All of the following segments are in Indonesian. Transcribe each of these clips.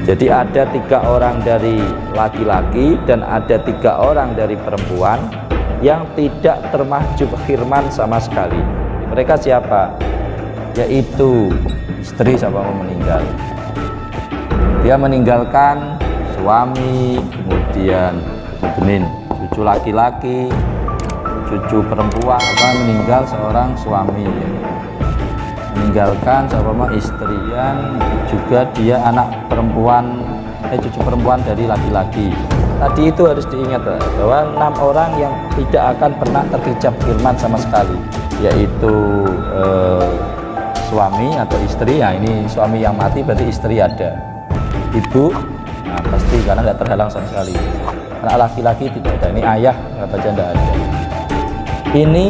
Jadi ada 3 orang dari laki-laki dan ada 3 orang dari perempuan yang tidak termahjub khirman sama sekali. Mereka siapa? Yaitu istri sama meninggal. Dia meninggalkan suami, kemudian cucu laki-laki, cucu perempuan, meninggal seorang suami, meninggalkan sama istri, yang juga dia anak perempuan, cucu perempuan dari laki-laki. Tadi itu harus diingat bahwa 6 orang yang tidak akan pernah terhijab khirman sama sekali, yaitu suami atau istri. Nah, ini suami yang mati berarti istri ada, ibu, nah pasti karena tidak terhalang sama sekali. Anak laki-laki tidak ada, ini ayah baca tidak ada. Ini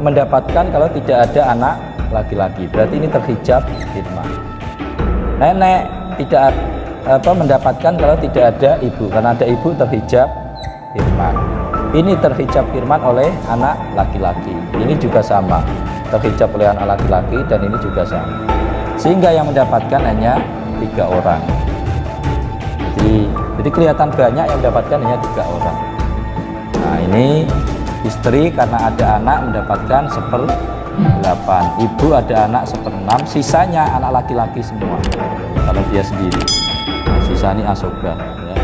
mendapatkan kalau tidak ada anak laki-laki, berarti ini terhijab khirman. Nenek tidak mendapatkan kalau tidak ada ibu, karena ada ibu terhijab khirman. Ini terhijab khirman oleh anak laki-laki, ini juga sama, terhijab oleh anak laki-laki, dan ini juga sama, sehingga yang mendapatkan hanya 3 orang. Jadi kelihatan banyak yang mendapatkan hanya 3 orang. Nah, ini istri karena ada anak mendapatkan 1/8, ibu ada anak 1/6, sisanya anak laki-laki semua kalau dia sendiri. Nah, sisa ini asoba ya.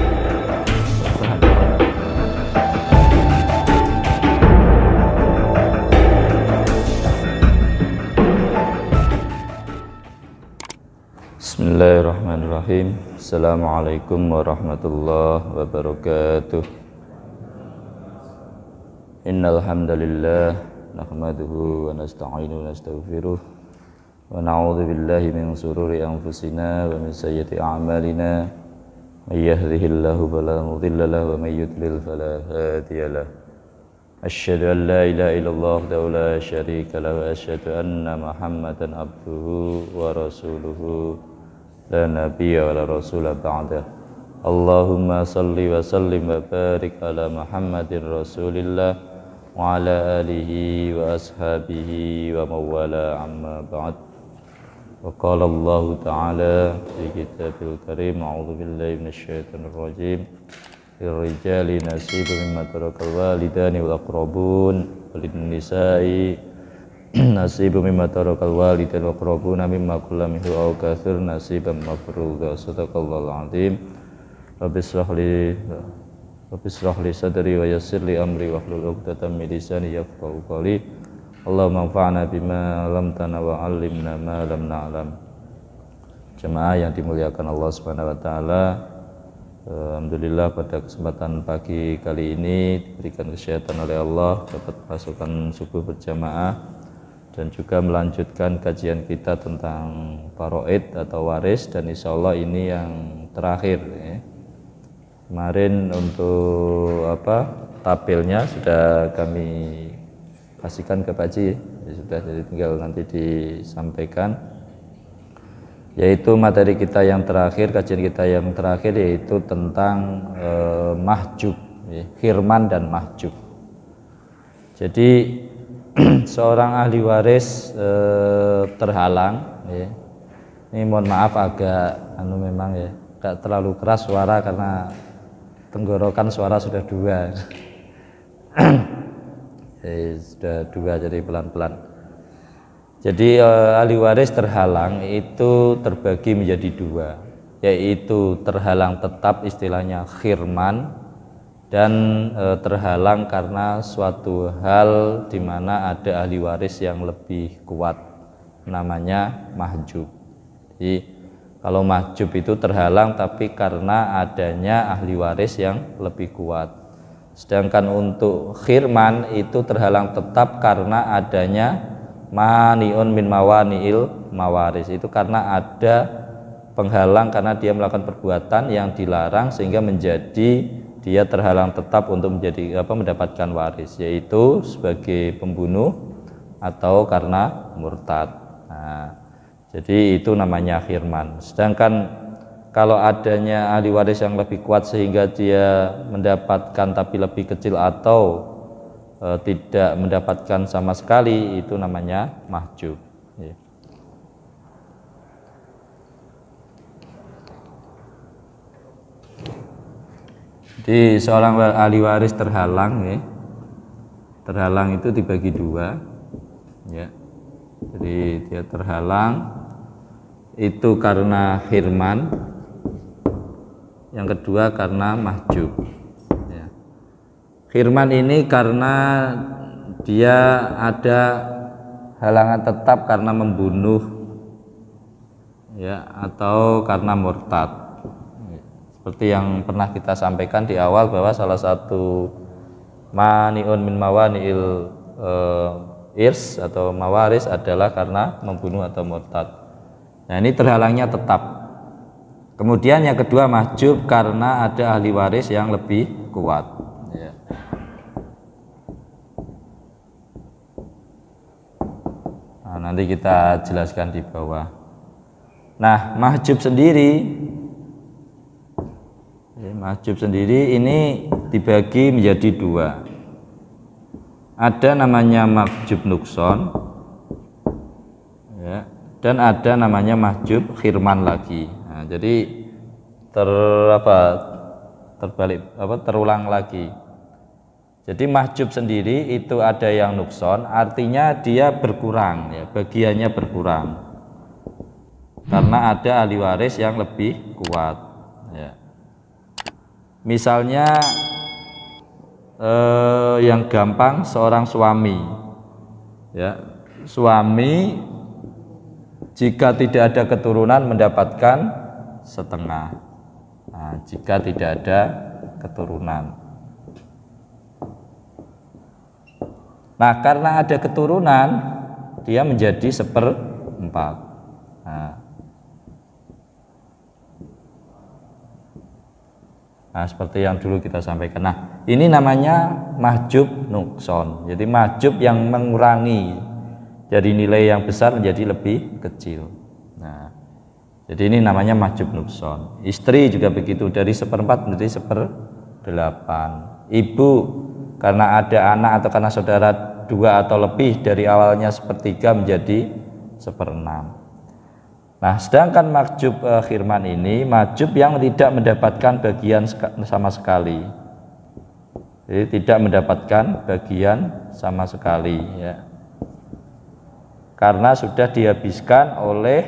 Bismillahirrahmanirrahim. Assalamualaikum warahmatullahi wabarakatuh. Innal hamdalillah nahmaduhu wa nasta'inuhu wa nastaghfiruh wa na'udzu billahi min shururi anfusina wa min sayyiati a'malina. May yahdihillahu fala mudilla lahu wa may yudlil fala hadiya lahu. Asyhadu an la ilaha illallah wahdahu la syarika lahu wa asyhadu anna Muhammadan abduhu wa rasuluhu la nabiyya wa la rasula ba'dah. Allahumma salli wa sallim wa barik ala Muhammadin rasulillah wa ala alihi wa ashabihi wa mawala amma ba'd. Wa qala Allah ta'ala fi kitabil karim, a'udzu billahi minasyaitonir rajim. Lirrijali nasibun mimma tarakal walidani wal aqrabun walin nisa'i nasibun mimma tarakal walidani wal aqrabun mimma qalla minhu aw katsir nasiban mafruḍa. Shadaqallahul azim. Rabbi ishrah li sadri wa yassir li amri wahlul 'uqdatam min lisani yafqahu qawli. Allahumma anfa'na bima 'allamtana wa 'allimna ma lam na'lam. Jemaah yang dimuliakan Allah Subhanahu wa taala, alhamdulillah pada kesempatan pagi kali ini diberikan kesehatan oleh Allah, dapat pasukan subuh berjamaah dan juga melanjutkan kajian kita tentang faraid atau waris, dan insya Allah ini yang terakhir ya. Kemarin untuk tabelnya sudah kami kasihkan ke Pak Ji, sudah, jadi tinggal nanti disampaikan, yaitu materi kita yang terakhir, kajian kita yang terakhir, yaitu tentang mahjub ya, khirman dan mahjub. Jadi seorang ahli waris terhalang ya. Ini mohon maaf agak memang ya, agak terlalu keras suara karena tenggorokan suara sudah 2. Sudah 2, jadi pelan-pelan. Jadi ahli waris terhalang itu terbagi menjadi 2, yaitu terhalang tetap istilahnya khirman, dan terhalang karena suatu hal di mana ada ahli waris yang lebih kuat, namanya mahjub. Jadi kalau mahjub itu terhalang tapi karena adanya ahli waris yang lebih kuat. Sedangkan untuk khirman itu terhalang tetap karena adanya mani'un min mawani'il mawaris, itu karena ada penghalang, karena dia melakukan perbuatan yang dilarang sehingga menjadi dia terhalang tetap untuk mendapatkan waris, yaitu sebagai pembunuh atau karena murtad. Nah, jadi itu namanya khirman. Sedangkan kalau adanya ahli waris yang lebih kuat sehingga dia mendapatkan tapi lebih kecil atau tidak mendapatkan sama sekali, itu namanya mahjub ya. Jadi seorang ahli waris terhalang, ya. Terhalang itu dibagi dua, ya. Jadi dia terhalang itu karena khirman, yang kedua karena mahjub. Ya. Khirman ini karena dia ada halangan tetap karena membunuh, ya, atau karena murtad. Seperti yang pernah kita sampaikan di awal bahwa salah satu mani'un min mawani'il irs atau mawaris adalah karena membunuh atau murtad. Nah, ini terhalangnya tetap. Kemudian yang kedua mahjub karena ada ahli waris yang lebih kuat. Ya. Nah, nanti kita jelaskan di bawah. Nah, mahjub sendiri ini dibagi menjadi dua. Ada namanya mahjub nukson, ya, dan ada namanya mahjub khirman lagi. Nah, jadi terulang lagi. Jadi mahjub sendiri itu ada yang nukson, artinya dia berkurang, ya, bagiannya berkurang karena ada ahli waris yang lebih kuat. Ya. Misalnya yang gampang, seorang suami, ya, suami jika tidak ada keturunan mendapatkan setengah. Nah, jika tidak ada keturunan. Nah, karena ada keturunan dia menjadi 1/4. Nah, seperti yang dulu kita sampaikan. Nah, ini namanya mahjub nukson. Jadi mahjub yang mengurangi dari nilai yang besar menjadi lebih kecil. Nah, jadi ini namanya mahjub nukson. Istri juga begitu, dari 1/4 menjadi 1/8. Ibu karena ada anak atau karena saudara 2 atau lebih dari awalnya 1/3 menjadi 1/6. Nah, sedangkan mahjub khirman ini mahjub yang tidak mendapatkan bagian sama sekali. Jadi tidak mendapatkan bagian sama sekali, ya. Karena sudah dihabiskan oleh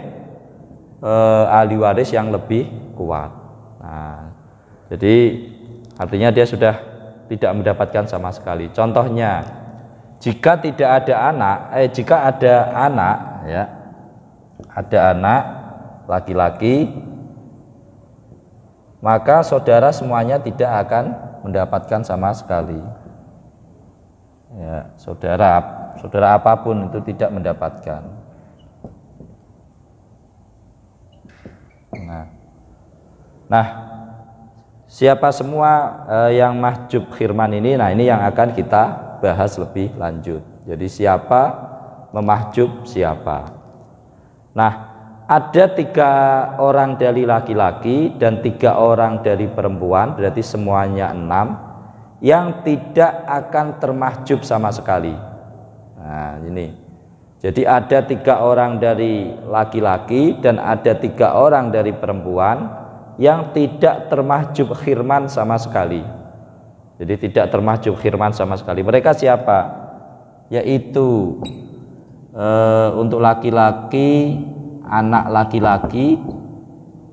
ahli waris yang lebih kuat. Nah, jadi artinya dia sudah tidak mendapatkan sama sekali. Contohnya, jika tidak ada anak, jika ada anak, ya, ada anak laki-laki, maka saudara semuanya tidak akan mendapatkan sama sekali. Ya, saudara apapun itu tidak mendapatkan. Nah, siapa semua yang mahjub khirman ini? Nah, ini yang akan kita bahas lebih lanjut. Jadi siapa memahjub siapa? Nah, ada 3 orang dari laki-laki dan 3 orang dari perempuan, berarti semuanya 6 yang tidak akan termahjub sama sekali. Nah, ini. Jadi ada 3 orang dari laki-laki dan ada 3 orang dari perempuan yang tidak termahjub khirman sama sekali. Jadi tidak termahjub khirman sama sekali. Mereka siapa? Yaitu untuk laki-laki, anak laki-laki,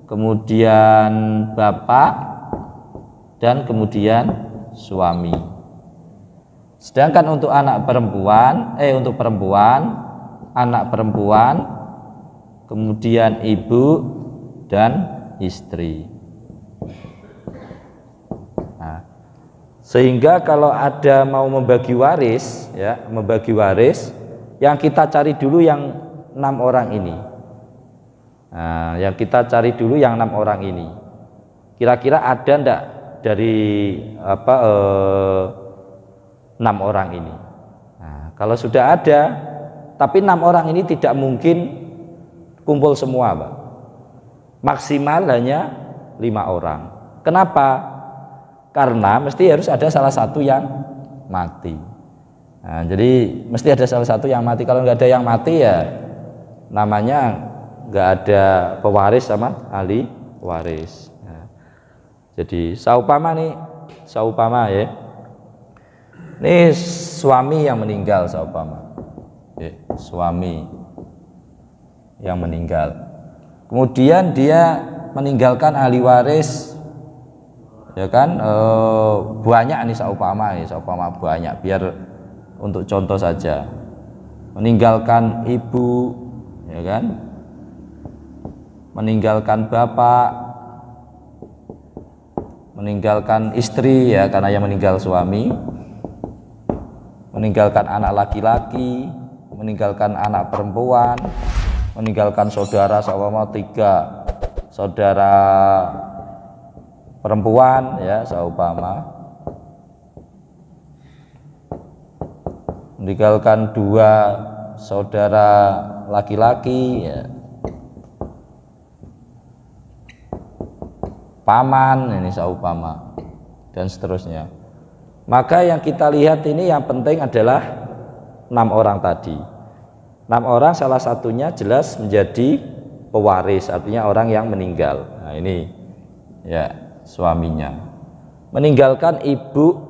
kemudian bapak, dan kemudian suami. Sedangkan untuk anak perempuan, anak perempuan, kemudian ibu dan istri. Nah, sehingga kalau ada mau membagi waris, ya, yang kita cari dulu yang 6 orang ini. Nah, yang kita cari dulu yang 6 orang ini. Kira-kira ada ndak dari 6 orang ini? Nah, kalau sudah ada, tapi 6 orang ini tidak mungkin kumpul semua, Pak. Maksimal hanya 5 orang. Kenapa? Karena mesti harus ada salah satu yang mati. Nah, jadi mesti ada salah satu yang mati. Kalau nggak ada yang mati, ya namanya nggak ada pewaris sama ahli waris. Nah, jadi saumpama nih saupama ya. Ini suami yang meninggal saupama. Ya, suami yang meninggal. Kemudian dia meninggalkan ahli waris, ya kan, banyak nih saupama banyak, biar untuk contoh saja. Meninggalkan ibu, ya kan, meninggalkan bapak, meninggalkan istri ya karena yang meninggal suami, meninggalkan anak laki-laki, meninggalkan anak perempuan, meninggalkan saudara seumpama 3 saudara perempuan ya seumpama, meninggalkan 2 saudara laki-laki ya, paman ini seumpama, dan seterusnya. Maka yang kita lihat ini yang penting adalah 6 orang tadi. 6 orang salah satunya jelas menjadi pewaris, artinya orang yang meninggal. Nah ini ya suaminya. Meninggalkan ibu,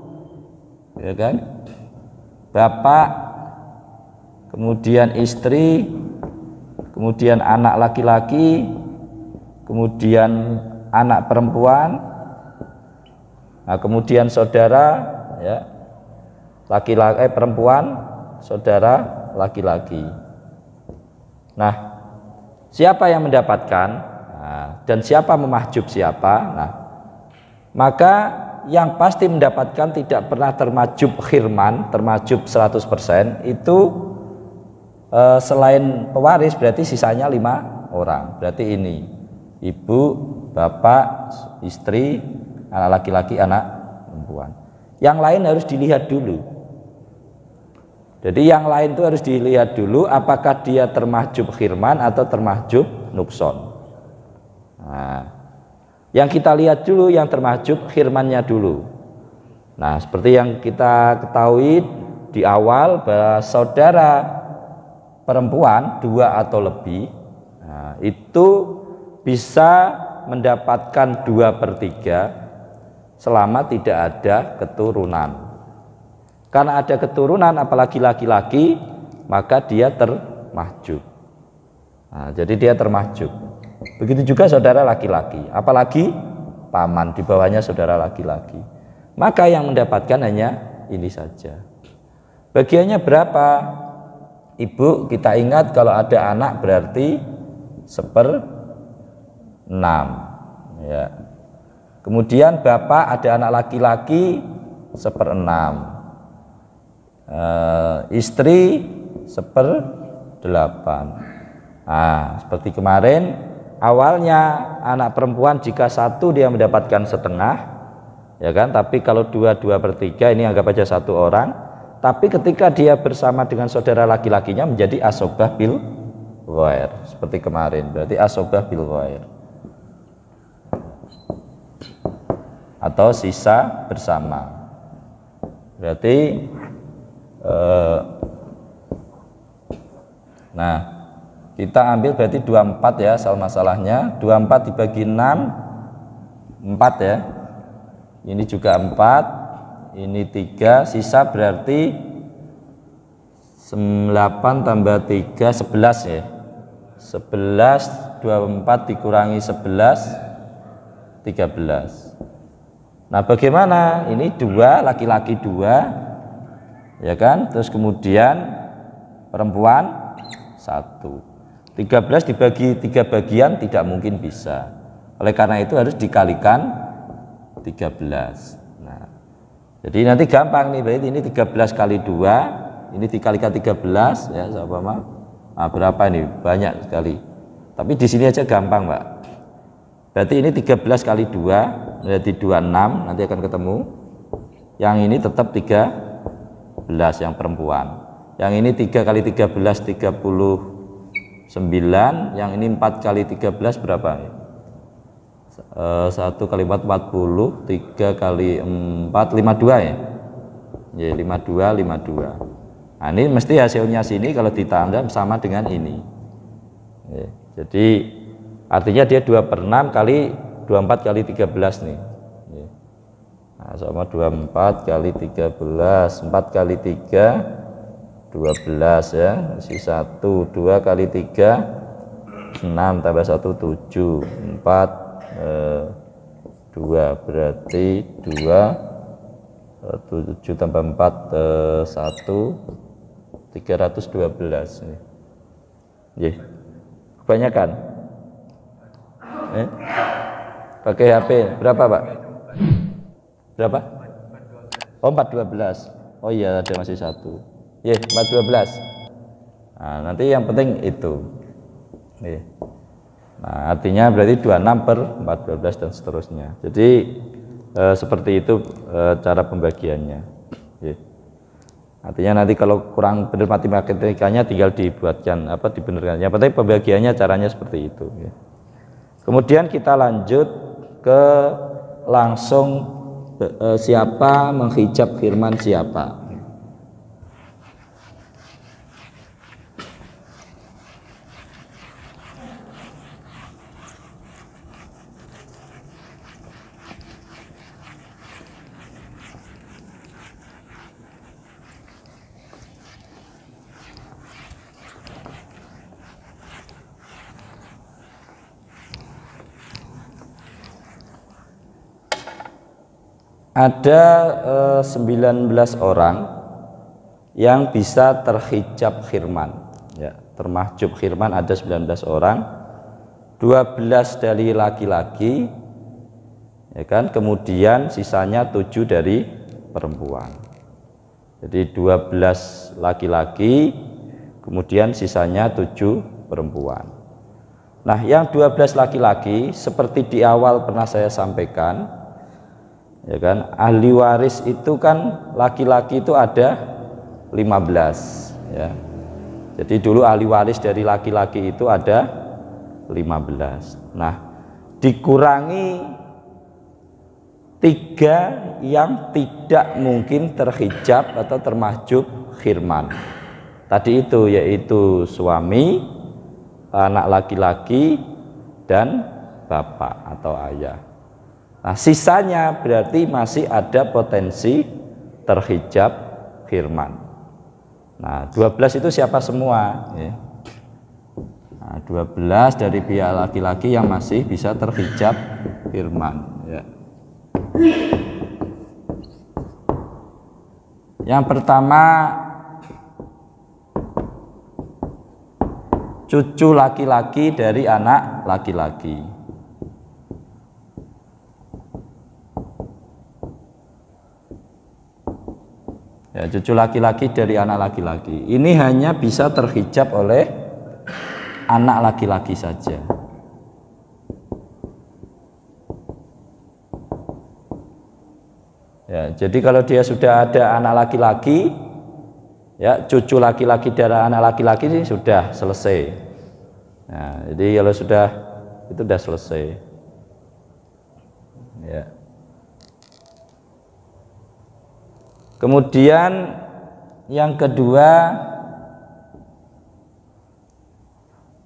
ya kan, bapak, kemudian istri, kemudian anak laki-laki, kemudian anak perempuan, nah kemudian saudara ya laki-laki perempuan, saudara laki-laki. Nah, siapa yang mendapatkan, dan siapa memahjub siapa? Nah, maka yang pasti mendapatkan tidak pernah termahjub khirman, termahjub 100% itu selain pewaris berarti sisanya 5 orang. Berarti ini ibu, bapak, istri, anak laki-laki, anak perempuan. Yang lain harus dilihat dulu. Jadi yang lain itu harus dilihat dulu apakah dia termahjub khirman atau termahjub nukson. Nah, yang kita lihat dulu yang termahjub khirmannya dulu. Nah, seperti yang kita ketahui di awal bahwa saudara perempuan 2 atau lebih, nah, itu bisa mendapatkan 2/3 selama tidak ada keturunan. Karena ada keturunan apalagi laki-laki, maka dia termahjub. Nah, jadi dia termahjub. Begitu juga saudara laki-laki, apalagi paman di bawahnya saudara laki-laki. Maka yang mendapatkan hanya ini saja. Bagiannya berapa? Ibu, kita ingat kalau ada anak berarti 1/6 ya. Kemudian bapak ada anak laki-laki 1/6, istri 1/8. Nah, seperti kemarin awalnya anak perempuan jika 1 dia mendapatkan setengah, ya kan, tapi kalau 2/3 ini anggap aja 1 orang, tapi ketika dia bersama dengan saudara laki-lakinya menjadi asobah bil ghair, seperti kemarin, berarti asobah bil ghair atau sisa bersama. Berarti nah kita ambil berarti 24 ya soal masalahnya. 24 dibagi 6 4 ya, ini juga 4, ini 3, sisa berarti 8 tambah 3 11 ya, 11, 24 dikurangi 11 13. Nah bagaimana ini 2 laki-laki 2 ya kan, terus kemudian perempuan 1. 13 dibagi 3 bagian tidak mungkin bisa, oleh karena itu harus dikalikan 13. Nah jadi nanti gampang nih, berarti ini 13 kali 2, ini dikalikan 13 ya sama. Nah berapa ini, banyak sekali, tapi di sini aja gampang Pak. Berarti ini 13 kali 2 berarti 26, nanti akan ketemu. Yang ini tetap 13 yang perempuan. Yang ini 3 kali 13 39, yang ini 4 kali 13 berapa? 1 kali 4 40, 3 kali 4 52 ya. Ya 52. Nah, ini mesti hasilnya sini kalau ditambah sama dengan ini. Ya, jadi artinya dia 2/6 kali 24 kali 13 nih. Nah, sama 24 kali 13, 4 kali 3 12 ya, isi 1, 2 kali 3 6 tambah 1 7, 4 2 berarti 2 7 tambah 4 1 312 ini. Nggih. Kebanyakan. Pakai HP berapa, Pak? Berapa? Oh, 412. Oh iya, ada masih satu. 412. Nah, nanti yang penting itu. Nah, artinya berarti 26 per 412 dan seterusnya. Jadi seperti itu cara pembagiannya. Artinya nanti kalau kurang benar matematikanya tinggal dibuatkan dibenarkan. Yang penting pembagiannya caranya seperti itu. Kemudian kita lanjut ke langsung siapa menghijab firman siapa. Ada 19 orang yang bisa terhijab khirman ya, termahjub khirman ada 19 orang, 12 dari laki-laki ya kan, kemudian sisanya 7 dari perempuan. Jadi 12 laki-laki kemudian sisanya 7 perempuan. Nah, yang 12 laki-laki seperti di awal pernah saya sampaikan ya kan, ahli waris itu kan laki-laki itu ada 15 ya. Jadi dulu ahli waris dari laki-laki itu ada 15. Nah, dikurangi 3 yang tidak mungkin terhijab atau termahjub khirman. Tadi itu yaitu suami, anak laki-laki dan bapak atau ayah. Nah, sisanya berarti masih ada potensi terhijab khirman. Nah, 12 itu siapa semua ya? Nah, 12 dari pihak laki-laki yang masih bisa terhijab khirman ya. Yang pertama, cucu laki-laki dari anak laki-laki. Ya, cucu laki-laki dari anak laki-laki ini hanya bisa terhijab oleh anak laki-laki saja. Ya, jadi kalau dia sudah ada anak laki-laki, ya cucu laki-laki dari anak laki-laki ini sudah selesai. Nah, jadi kalau sudah itu sudah selesai. Ya. Kemudian yang kedua,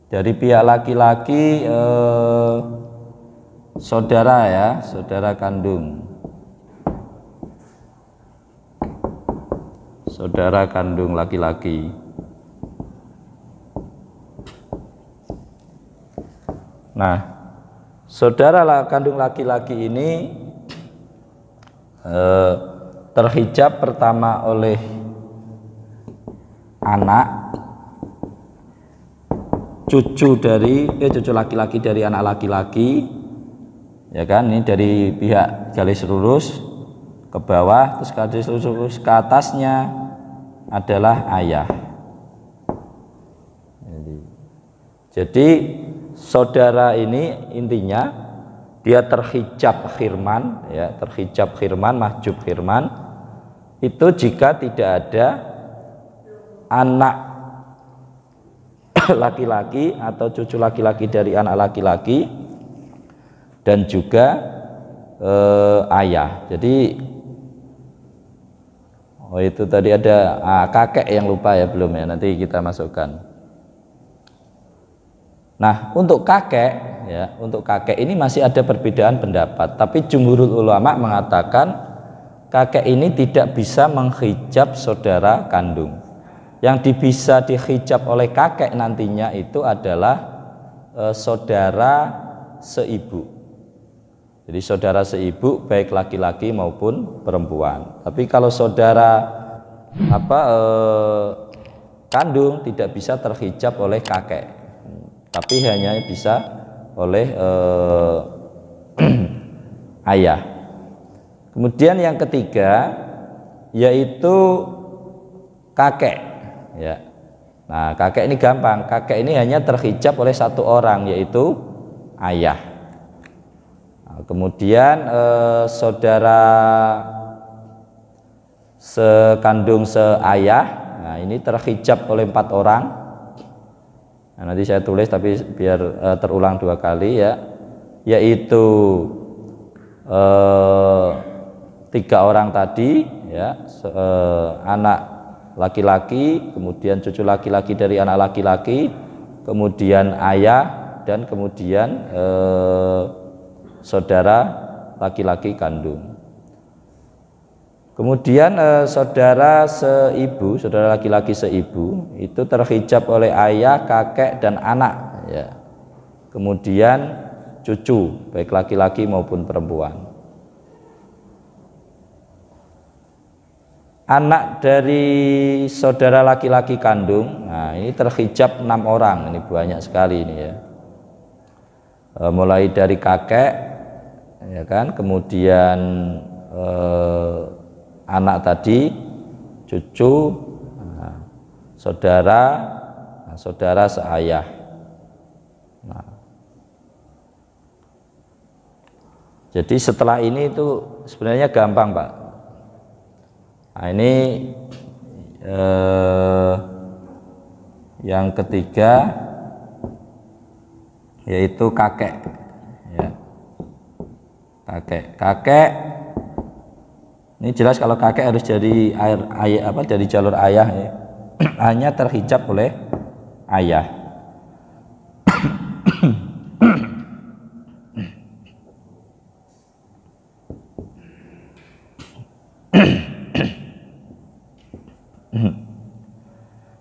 dari pihak laki-laki saudara ya, saudara kandung. Saudara kandung laki-laki. Nah, saudara kandung laki-laki ini terhijab pertama oleh anak, cucu laki-laki dari anak laki-laki, ya kan, ini dari pihak garis lurus ke bawah, terus garis lurus ke atasnya adalah ayah. Jadi saudara ini intinya dia terhijab khirman, ya, terhijab khirman, mahjub khirman itu jika tidak ada anak laki-laki atau cucu laki-laki dari anak laki-laki dan juga ayah. Jadi itu tadi ada kakek yang lupa ya, belum ya, nanti kita masukkan. Nah, untuk kakek ya, untuk kakek ini masih ada perbedaan pendapat, tapi jumhurul ulama mengatakan kakek ini tidak bisa menghijab saudara kandung. Yang bisa dihijab oleh kakek nantinya itu adalah saudara seibu. Jadi saudara seibu baik laki-laki maupun perempuan. Tapi kalau saudara kandung tidak bisa terhijab oleh kakek, tapi hanya bisa oleh ayah. Kemudian yang ketiga yaitu kakek, ya. Nah, kakek ini gampang. Kakek ini hanya terhijab oleh satu orang, yaitu ayah. Nah, kemudian saudara sekandung seayah, nah ini terhijab oleh 4 orang. Nah, nanti saya tulis tapi biar terulang 2 kali ya, yaitu 3 orang tadi, ya, anak laki-laki, kemudian cucu laki-laki dari anak laki-laki, kemudian ayah, dan kemudian saudara laki-laki kandung. Kemudian saudara seibu, saudara laki-laki seibu itu terhijab oleh ayah, kakek, dan anak, ya. Kemudian cucu baik laki-laki maupun perempuan. Anak dari saudara laki-laki kandung, nah ini terhijab 6 orang, ini banyak sekali ini ya. Mulai dari kakek, ya kan, kemudian anak tadi, cucu, nah, saudara seayah. Nah, jadi setelah ini itu sebenarnya gampang, Pak. Nah, ini yang ketiga yaitu kakek, ya. Kakek ini jelas kalau kakek harus jadi ayah, dari jalur ayah, ya. Hanya terhijab oleh ayah.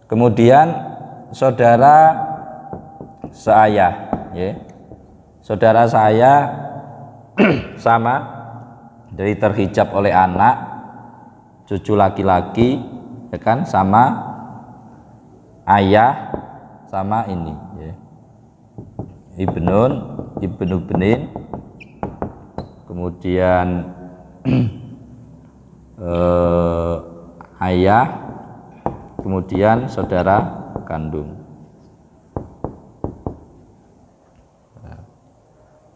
Kemudian saudara seayah, ya. Saudara seayah sama, dari terhijab oleh anak, cucu laki-laki, ya kan, sama ayah, sama ini, ya. ibnu benin, kemudian ayah, kemudian saudara kandung.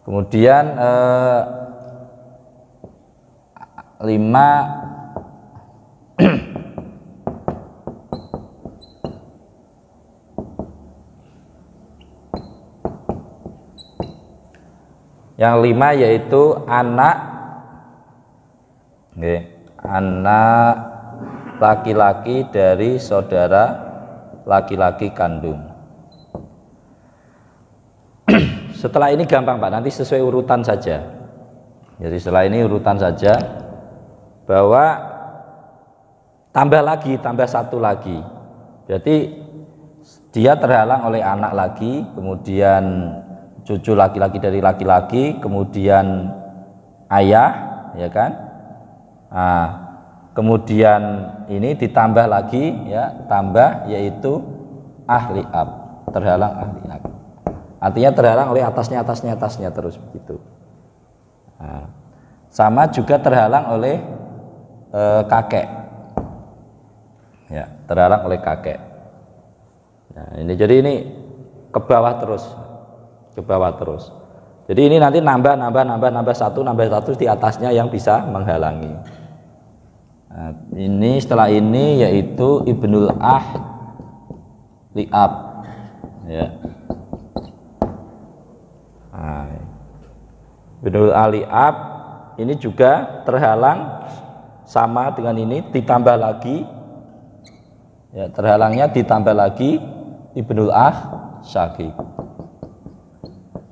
Kemudian 5 yang 5 yaitu anak, anak laki-laki dari saudara laki-laki kandung. Setelah ini gampang, Pak, nanti sesuai urutan saja. Jadi setelah ini urutan saja, bahwa tambah 1 lagi. Jadi dia terhalang oleh anak lagi, kemudian cucu laki-laki dari laki-laki, kemudian ayah, ya kan. Nah, kemudian ini ditambah lagi, ya, tambah yaitu ahli ab, terhalang ahli ab. Artinya terhalang oleh atasnya terus begitu. Nah, sama juga terhalang oleh kakek, ya, terhalang oleh kakek. Nah, ini jadi ini ke bawah terus. Jadi ini nanti nambah 1 di atasnya yang bisa menghalangi. Nah, ini setelah ini yaitu ibnul liab, ya. Nah, ibnul liab ini juga terhalang sama dengan ini, ditambah lagi, ya, terhalangnya ditambah lagi ibnul syakik.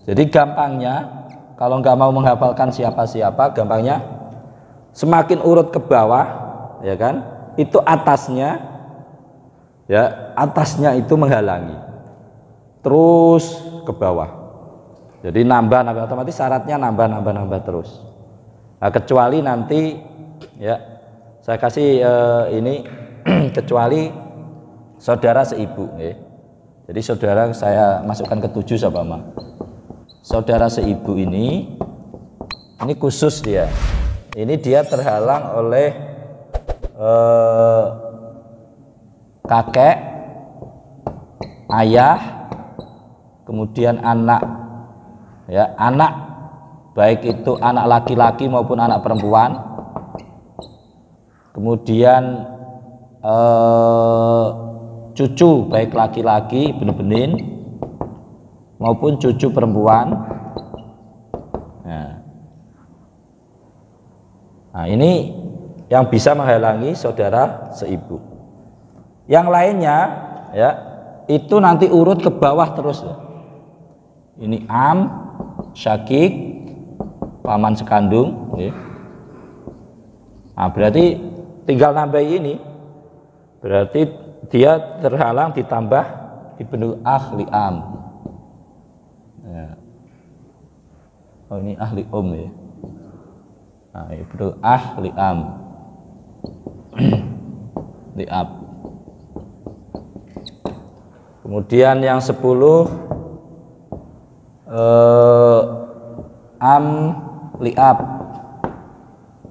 Jadi gampangnya, kalau nggak mau menghafalkan siapa-siapa, gampangnya semakin urut ke bawah, ya kan, itu atasnya, ya atasnya itu menghalangi, terus ke bawah. Jadi nambah otomatis syaratnya nambah terus. Nah, kecuali nanti, ya saya kasih ini kecuali saudara seibu, ya. Jadi saudara saya masukkan ke 7 sama saudara seibu ini khusus dia. Ini dia terhalang oleh kakek, ayah, kemudian anak, ya anak, baik itu anak laki-laki maupun anak perempuan, kemudian cucu baik laki-laki benih-benih maupun cucu perempuan. Nah, ini yang bisa menghalangi saudara seibu. Yang lainnya, ya itu nanti urut ke bawah terus, ya. Ini syakik, paman sekandung, ya. Nah, berarti tinggal nambah ini, berarti dia terhalang ditambah ibnu li'am. Ya. Oh, ini ahli ya. Nah, ibnu li'am. Li'ab. Kemudian yang 10 li'ab.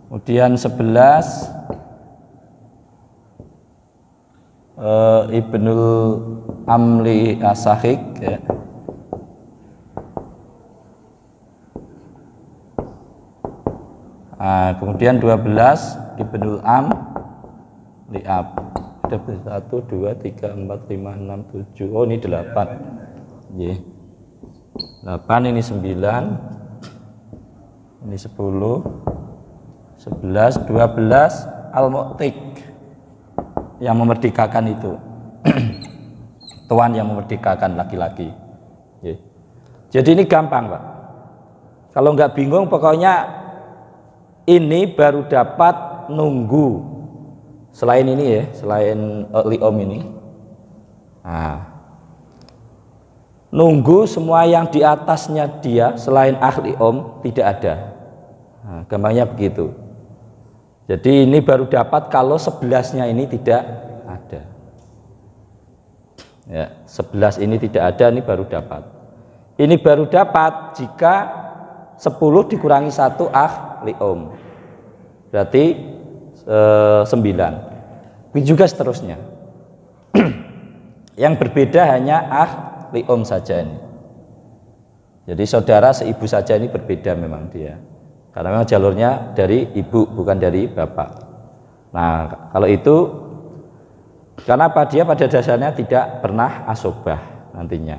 Kemudian 11 ibnul amli asahik, ya. Kemudian 12 ibnul li'ab. Ada 1 2 3 4 5 6 7. Oh, ini 8. Nggih. 8, ini 9. Ini 10. 11, 12 al-mu'tik, yang memerdekakan itu. Tuan yang memerdekakan laki-laki. Jadi ini gampang, Pak. Kalau nggak bingung, pokoknya ini baru dapat nunggu. Selain ini, ya, selain li'om ini, nah, nunggu semua yang di atasnya dia selain ahli om tidak ada. Nah, gampangnya begitu. Jadi ini baru dapat kalau 11-nya ini tidak ada. Ya, 11 ini tidak ada, ini baru dapat. Ini baru dapat jika 10 dikurangi 1 ahli om. Berarti 9. Begitu juga seterusnya. Yang berbeda hanya ahli om saja ini. Jadi saudara seibu saja ini berbeda memang dia. Karena memang jalurnya dari ibu bukan dari bapak. Nah, kalau itu kenapa dia pada dasarnya tidak pernah asobah nantinya.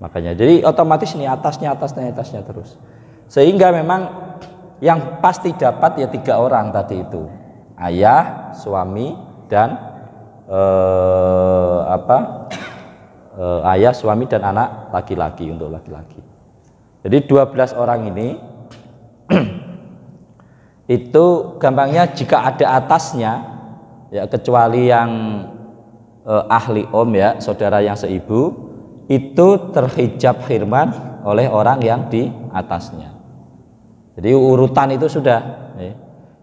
Makanya jadi otomatis ini atasnya terus. Sehingga memang yang pasti dapat ya 3 orang tadi itu. Ayah, suami, dan ayah, suami, dan anak laki-laki untuk laki-laki. Jadi 12 orang ini itu gampangnya jika ada atasnya, ya kecuali yang ahli om, ya saudara yang seibu, itu terhijab khirman oleh orang yang di atasnya. Jadi urutan itu sudah, ya.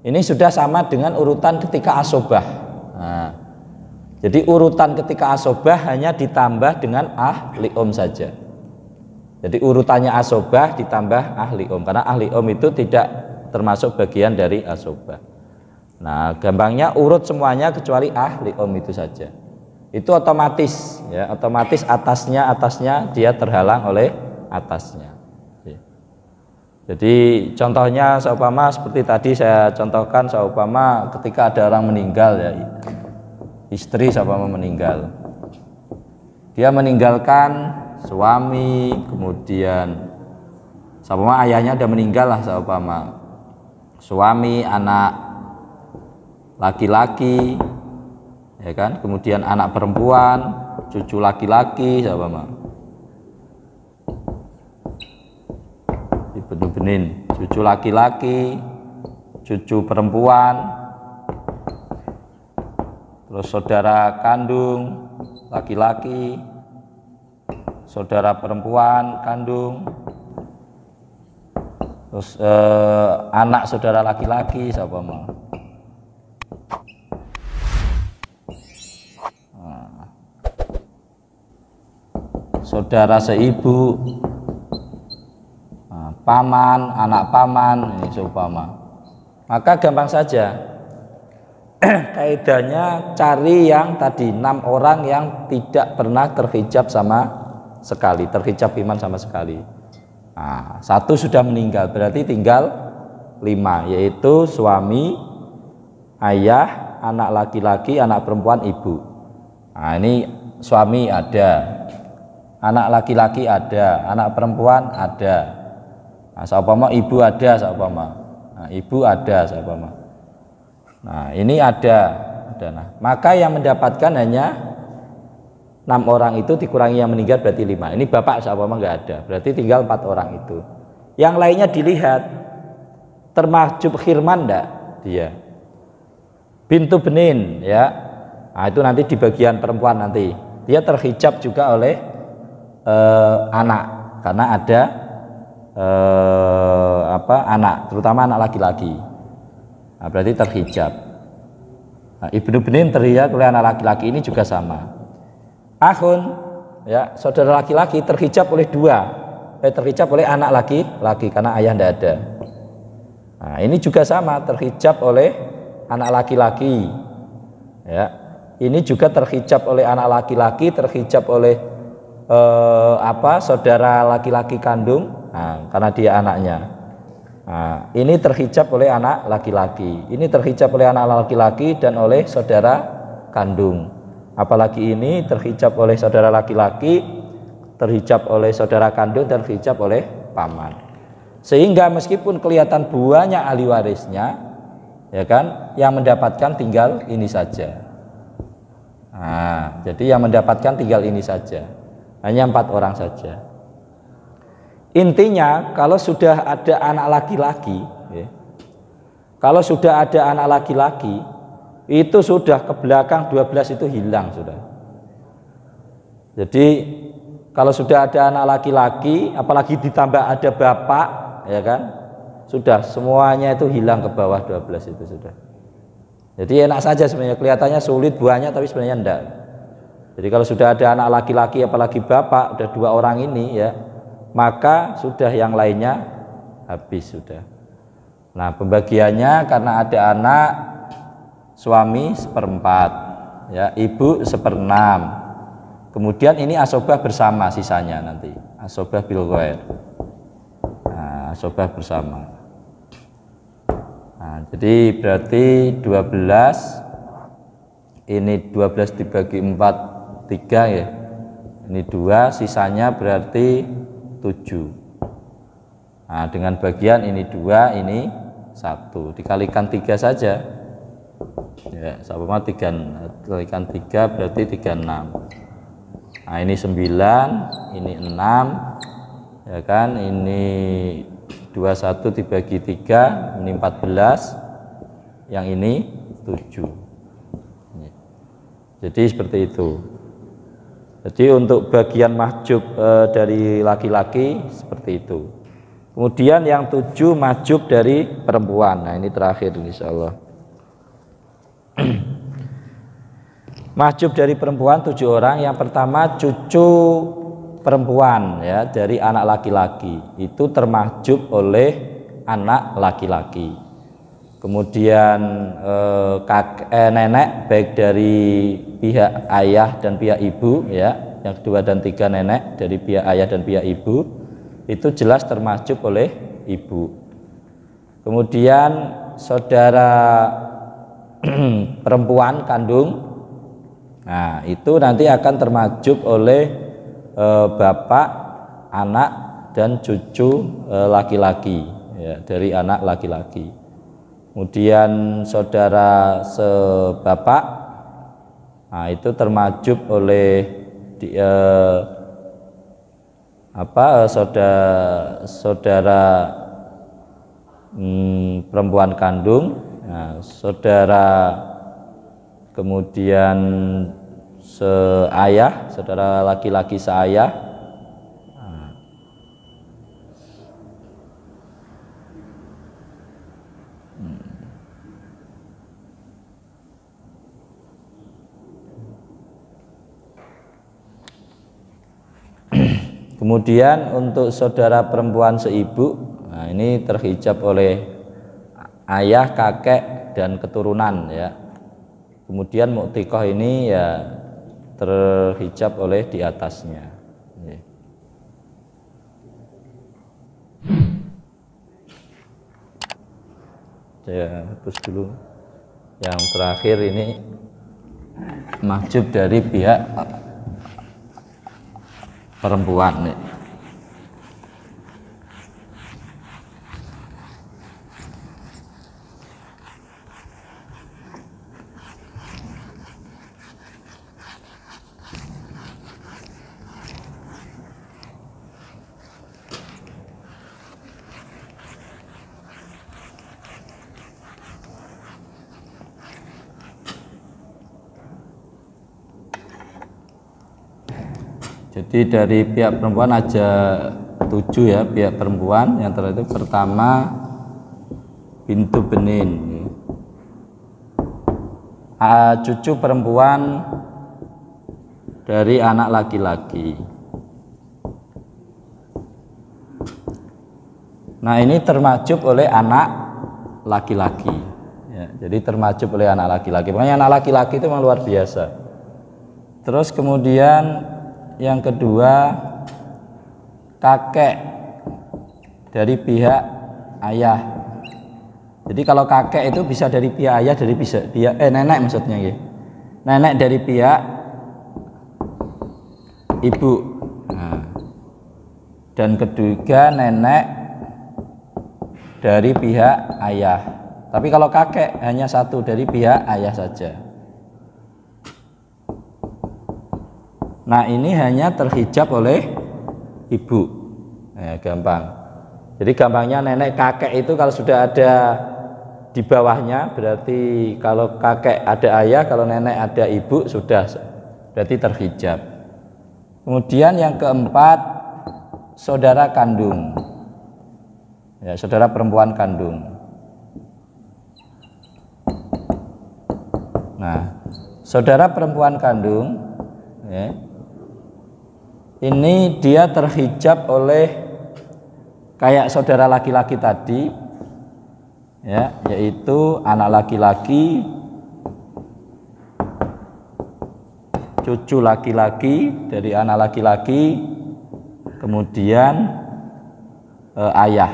Ini sudah sama dengan urutan ketika asobah. Nah, jadi urutan ketika asobah hanya ditambah dengan ahli om saja. Jadi urutannya asobah ditambah ahli om, karena ahli om itu tidak termasuk bagian dari asobah. Nah, gampangnya urut semuanya kecuali ahli om itu saja. Itu otomatis, ya otomatis atasnya dia terhalang oleh atasnya. Jadi contohnya seumpama seperti tadi saya contohkan, seumpama ketika ada orang meninggal, ya istri seumpama meninggal, dia meninggalkan suami, kemudian seumpama ayahnya udah meninggal lah, seumpama suami, anak laki-laki, ya kan, kemudian anak perempuan, cucu laki-laki, seumpama benih-benih, cucu laki-laki, cucu perempuan, terus saudara kandung laki-laki, saudara perempuan kandung, terus anak saudara laki-laki siapa mau? Saudara seibu, paman, anak paman, ini seumpama. Maka gampang saja. Kaidahnya cari yang tadi 6 orang yang tidak pernah terhijab sama sekali, terhijab iman sama sekali. Nah, 1 sudah meninggal, berarti tinggal 5, yaitu suami, ayah, anak laki-laki, anak perempuan, ibu. Nah, ini suami ada, anak laki-laki ada, anak perempuan ada. Nah, seumpama ibu ada, seumpama. Nah, ibu ada, seumpama. Nah, ini ada. Nah, maka yang mendapatkan hanya 6 orang itu dikurangi yang meninggal berarti 5. Ini bapak seumpama nggak ada, berarti tinggal 4 orang itu. Yang lainnya dilihat termahjub khirman enggak dia. Bintu benin ya. Nah, itu nanti di bagian perempuan nanti. Dia terhijab juga oleh anak karena ada anak, terutama anak laki-laki. Nah, berarti terhijab. Nah, ibnu benin terhijab oleh anak laki-laki ini juga sama. Akhun ya, saudara laki-laki terhijab oleh terhijab oleh anak laki-laki karena ayah tidak ada. Nah, ini juga sama, terhijab oleh anak laki-laki. Ya, ini juga terhijab oleh anak laki-laki, terhijab oleh saudara laki-laki kandung. Nah, karena dia anaknya. Nah, ini terhijab oleh anak laki-laki, ini terhijab oleh anak laki-laki dan oleh saudara kandung. Apalagi ini terhijab oleh saudara laki-laki, terhijab oleh saudara kandung, terhijab oleh paman. Sehingga meskipun kelihatan banyak ahli warisnya, ya kan, yang mendapatkan tinggal ini saja. Nah, jadi yang mendapatkan tinggal ini saja, hanya 4 orang saja. Intinya kalau sudah ada anak laki-laki ya, kalau sudah ada anak laki-laki itu sudah ke belakang 12 itu hilang sudah. Jadi kalau sudah ada anak laki-laki apalagi ditambah ada bapak ya kan, sudah semuanya itu hilang ke bawah 12 itu sudah. Jadi enak saja sebenarnya, kelihatannya sulit banyak tapi sebenarnya enggak. Jadi kalau sudah ada anak laki-laki apalagi bapak, udah 2 orang ini ya, maka sudah yang lainnya habis sudah. Nah, pembagiannya karena ada anak, suami 1/4 ya, ibu 1/6. Kemudian ini asobah bersama sisanya nanti, asobah bil ghair. Nah, asobah bersama. Nah, jadi berarti 12, ini 12 dibagi 4 3 ya, ini 2, sisanya berarti 7. Nah, dengan bagian ini 2, ini 1, dikalikan 3 saja ya, sama 3 dikalikan 3 berarti 36. Nah, ini 9, ini 6 ya kan, ini 21 dibagi 3, ini 14, yang ini 7. Jadi seperti itu. Jadi untuk bagian mahjub dari laki-laki seperti itu. Kemudian yang 7 mahjub dari perempuan. Nah, ini terakhir insyaallah. Mahjub dari perempuan 7 orang. Yang pertama cucu perempuan ya, dari anak laki-laki itu termahjub oleh anak laki-laki. Kemudian nenek baik dari pihak ayah dan pihak ibu ya, yang 2 dan 3 nenek dari pihak ayah dan pihak ibu itu jelas termahjub oleh ibu. Kemudian saudara perempuan kandung, nah itu nanti akan termahjub oleh bapak, anak dan cucu laki-laki ya, dari anak laki-laki. Kemudian saudara sebapak, nah itu termahjub oleh saudara perempuan kandung, nah, saudara kemudian seayah, saudara laki-laki seayah. Kemudian untuk saudara perempuan seibu, nah ini terhijab oleh ayah, kakek, dan keturunan ya. Kemudian mu'tiqah ini ya terhijab oleh di atasnya. Saya hapus dulu. Yang terakhir ini mahjub dari pihak perempuan nih. Jadi dari pihak perempuan aja 7 ya pihak perempuan. Yang terakhir pertama bintu benin, cucu perempuan dari anak laki-laki. Nah ini termajub oleh anak laki-laki ya, jadi termajub oleh anak laki-laki. Makanya anak laki-laki itu memang luar biasa. Terus kemudian yang kedua kakek dari pihak ayah. Jadi kalau kakek itu bisa dari pihak ayah, dari pihak nenek maksudnya ya. Nenek dari pihak ibu. Nah, dan ketiga nenek dari pihak ayah. Tapi kalau kakek hanya satu dari pihak ayah saja. Nah ini hanya terhijab oleh ibu, gampang. Jadi gampangnya nenek kakek itu kalau sudah ada di bawahnya berarti kalau kakek ada ayah, kalau nenek ada ibu sudah berarti terhijab. Kemudian yang keempat saudara kandung, ya, saudara perempuan kandung. Nah saudara perempuan kandung ya, ini dia terhijab oleh kayak saudara laki-laki tadi ya, yaitu anak laki-laki, cucu laki-laki dari anak laki-laki, kemudian ayah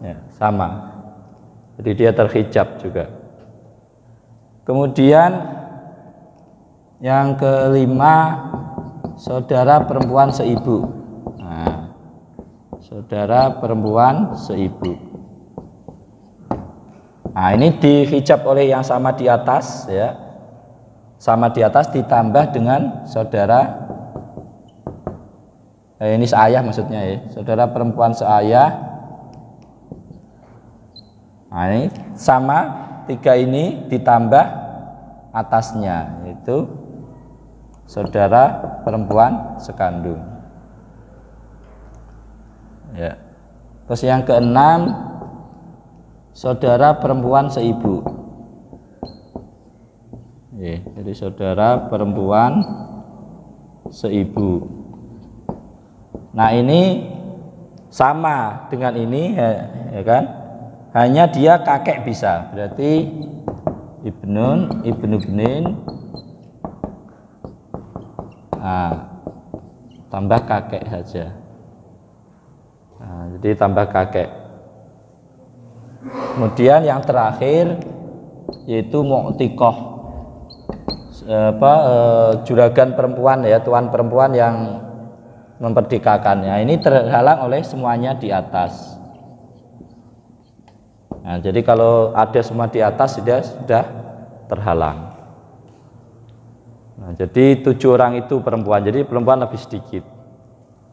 ya, sama, jadi dia terhijab juga. Kemudian yang kelima saudara perempuan seibu. Nah, saudara perempuan seibu. Nah, ini dihijab oleh yang sama di atas ya. Sama di atas ditambah dengan saudara ini seayah maksudnya ya. Saudara perempuan seayah. Nah, ini sama tiga ini ditambah atasnya yaitu saudara perempuan sekandung. Ya. Terus yang keenam saudara perempuan seibu. Ya, jadi saudara perempuan seibu. Nah ini sama dengan ini ya kan? Hanya dia kakek bisa. Berarti ibnun, ibnu benin. Nah, tambah kakek saja. Nah, jadi tambah kakek. Kemudian yang terakhir yaitu mu'tiqah, juragan perempuan ya, tuan perempuan yang memperdekakannya. Ini terhalang oleh semuanya di atas. Nah, jadi kalau ada semua di atas sudah terhalang. Nah, jadi 7 orang itu perempuan, jadi perempuan lebih sedikit.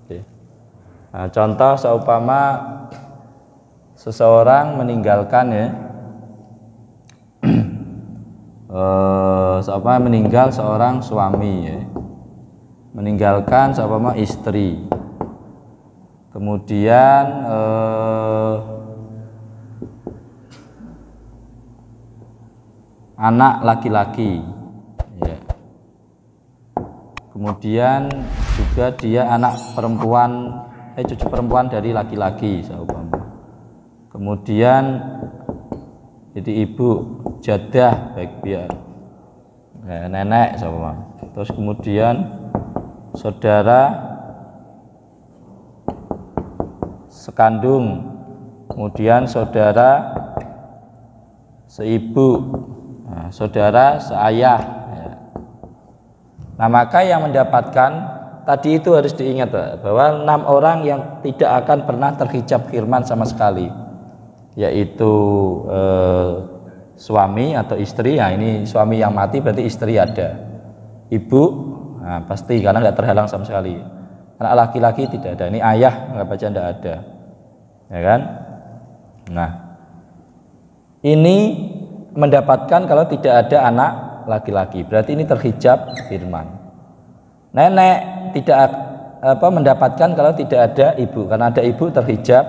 Oke. Nah, contoh seumpama seseorang meninggalkan ya meninggal seorang suami ya, meninggalkan istri, kemudian anak laki-laki ya. Kemudian juga dia anak perempuan cucu perempuan dari laki-laki seumpama. Kemudian jadi ibu jadah baik biar nenek seumpama. Terus kemudian saudara sekandung, kemudian saudara seibu, saudara seayah ya. Nah maka yang mendapatkan tadi itu harus diingat bahwa 6 orang yang tidak akan pernah terhijab khirman sama sekali, yaitu suami atau istri. Nah ini suami yang mati berarti istri ada, ibu pasti karena nggak terhalang sama sekali, anak laki-laki tidak ada, ini ayah nggak baca tidak ada ya kan. Nah ini mendapatkan kalau tidak ada anak laki-laki, berarti ini terhijab khirman. Nenek tidak mendapatkan kalau tidak ada ibu, karena ada ibu terhijab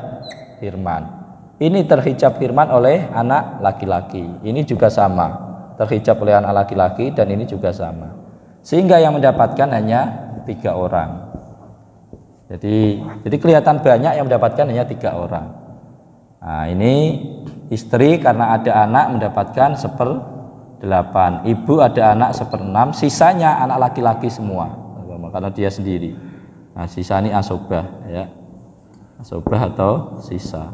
khirman. Ini terhijab khirman oleh anak laki-laki, ini juga sama terhijab oleh anak laki-laki, dan ini juga sama, sehingga yang mendapatkan hanya 3 orang. Jadi kelihatan banyak yang mendapatkan hanya 3 orang. Nah ini istri karena ada anak mendapatkan 1/8, ibu ada anak 1/6, sisanya anak laki-laki semua karena dia sendiri. Nah sisa ini asobah ya, asobah atau sisa.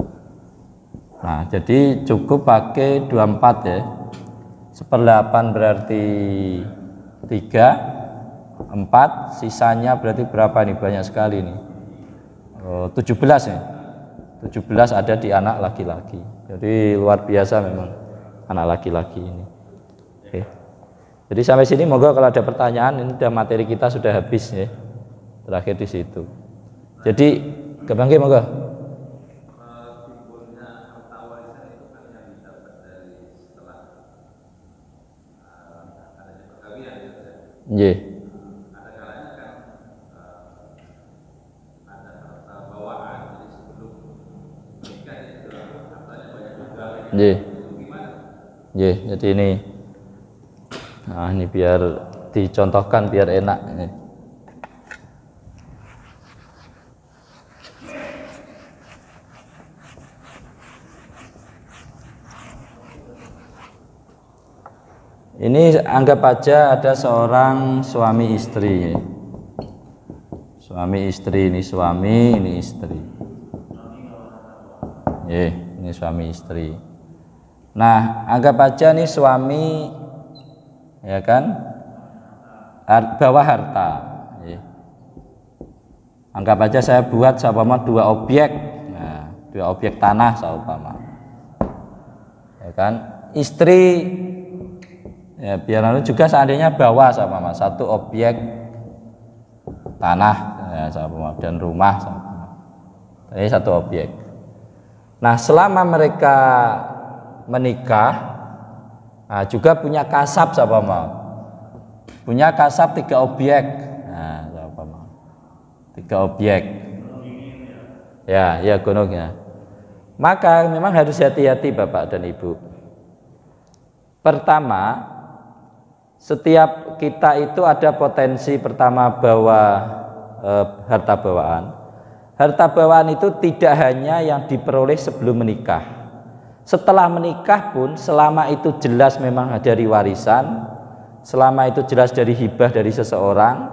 Nah jadi cukup pakai 24 ya, 1/8 berarti 3, 4, sisanya berarti berapa nih, banyak sekali nih, 17 ya, 17 ada di anak laki-laki. Jadi luar biasa memang anak laki-laki ini. Oke. Jadi sampai sini moga kalau ada pertanyaan, ini udah materi kita sudah habis ya. Terakhir di situ. Jadi kebangke moga. Nggih. Nggih. Nggih, jadi ini. Nah, ini biar dicontohkan biar enak ini. Ini anggap aja ada seorang suami istri. Suami istri, ini suami, ini istri. Ini suami istri. Nah, anggap aja nih suami ya kan bawa harta. Anggap aja saya buat seumpama 2 objek. Nah, 2 objek tanah seumpama. Ya kan? Istri ya biar lalu juga seandainya bawa seumpama 1 objek tanah ya, seumpama, dan rumah seumpama. Ini 1 objek. Nah, selama mereka menikah, nah, juga punya kasab seumpama. Punya kasab 3 objek. Nah, seumpama 3 objek. Ya gunungnya. Maka memang harus hati-hati Bapak dan Ibu. Pertama, setiap kita itu ada potensi pertama bawa harta bawaan. Harta bawaan itu tidak hanya yang diperoleh sebelum menikah. Setelah menikah pun, selama itu jelas memang dari warisan, selama itu jelas dari hibah dari seseorang,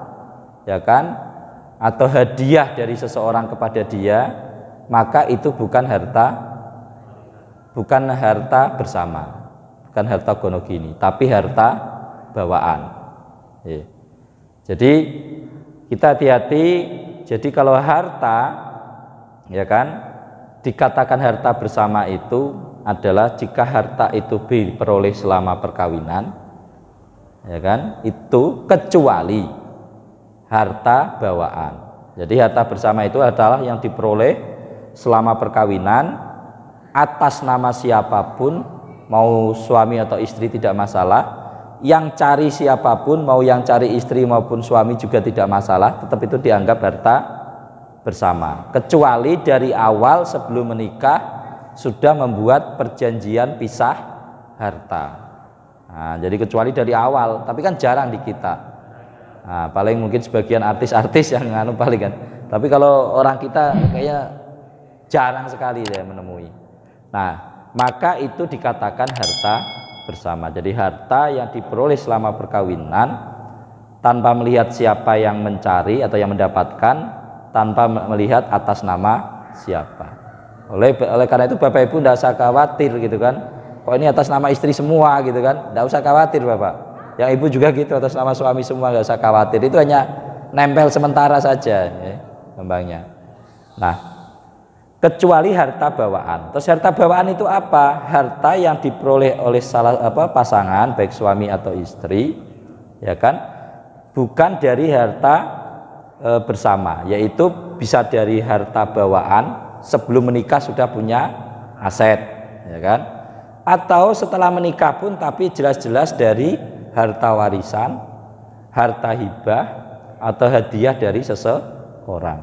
ya kan, atau hadiah dari seseorang kepada dia, maka itu bukan harta bersama, bukan harta gonogini, tapi harta bawaan. Jadi kita hati-hati. Jadi kalau harta, ya kan, dikatakan harta bersama itu adalah jika harta itu diperoleh selama perkawinan, ya kan, itu kecuali harta bawaan. Jadi harta bersama itu adalah yang diperoleh selama perkawinan, atas nama siapapun, mau suami atau istri tidak masalah, yang cari siapapun, mau yang cari istri maupun suami juga tidak masalah, tetap itu dianggap harta bersama, kecuali dari awal sebelum menikah sudah membuat perjanjian pisah harta. Nah, jadi kecuali dari awal, tapi kan jarang di kita. Nah, paling mungkin sebagian artis-artis yang nganu paling kan, tapi kalau orang kita kayaknya jarang sekali ya menemui. Nah, maka itu dikatakan harta bersama. Jadi harta yang diperoleh selama perkawinan tanpa melihat siapa yang mencari atau yang mendapatkan, tanpa melihat atas nama siapa. Oleh karena itu Bapak Ibu tidak usah khawatir gitu kan, kok ini atas nama istri semua gitu kan, tidak usah khawatir Bapak. Yang Ibu juga gitu, atas nama suami semua, nggak usah khawatir. Itu hanya nempel sementara saja ya, kembangnya. Nah, kecuali harta bawaan. Terus harta bawaan itu apa? Harta yang diperoleh oleh pasangan, baik suami atau istri, ya kan? Bukan dari harta bersama, yaitu bisa dari harta bawaan sebelum menikah sudah punya aset, ya kan? Atau setelah menikah pun tapi jelas-jelas dari harta warisan, harta hibah, atau hadiah dari seseorang.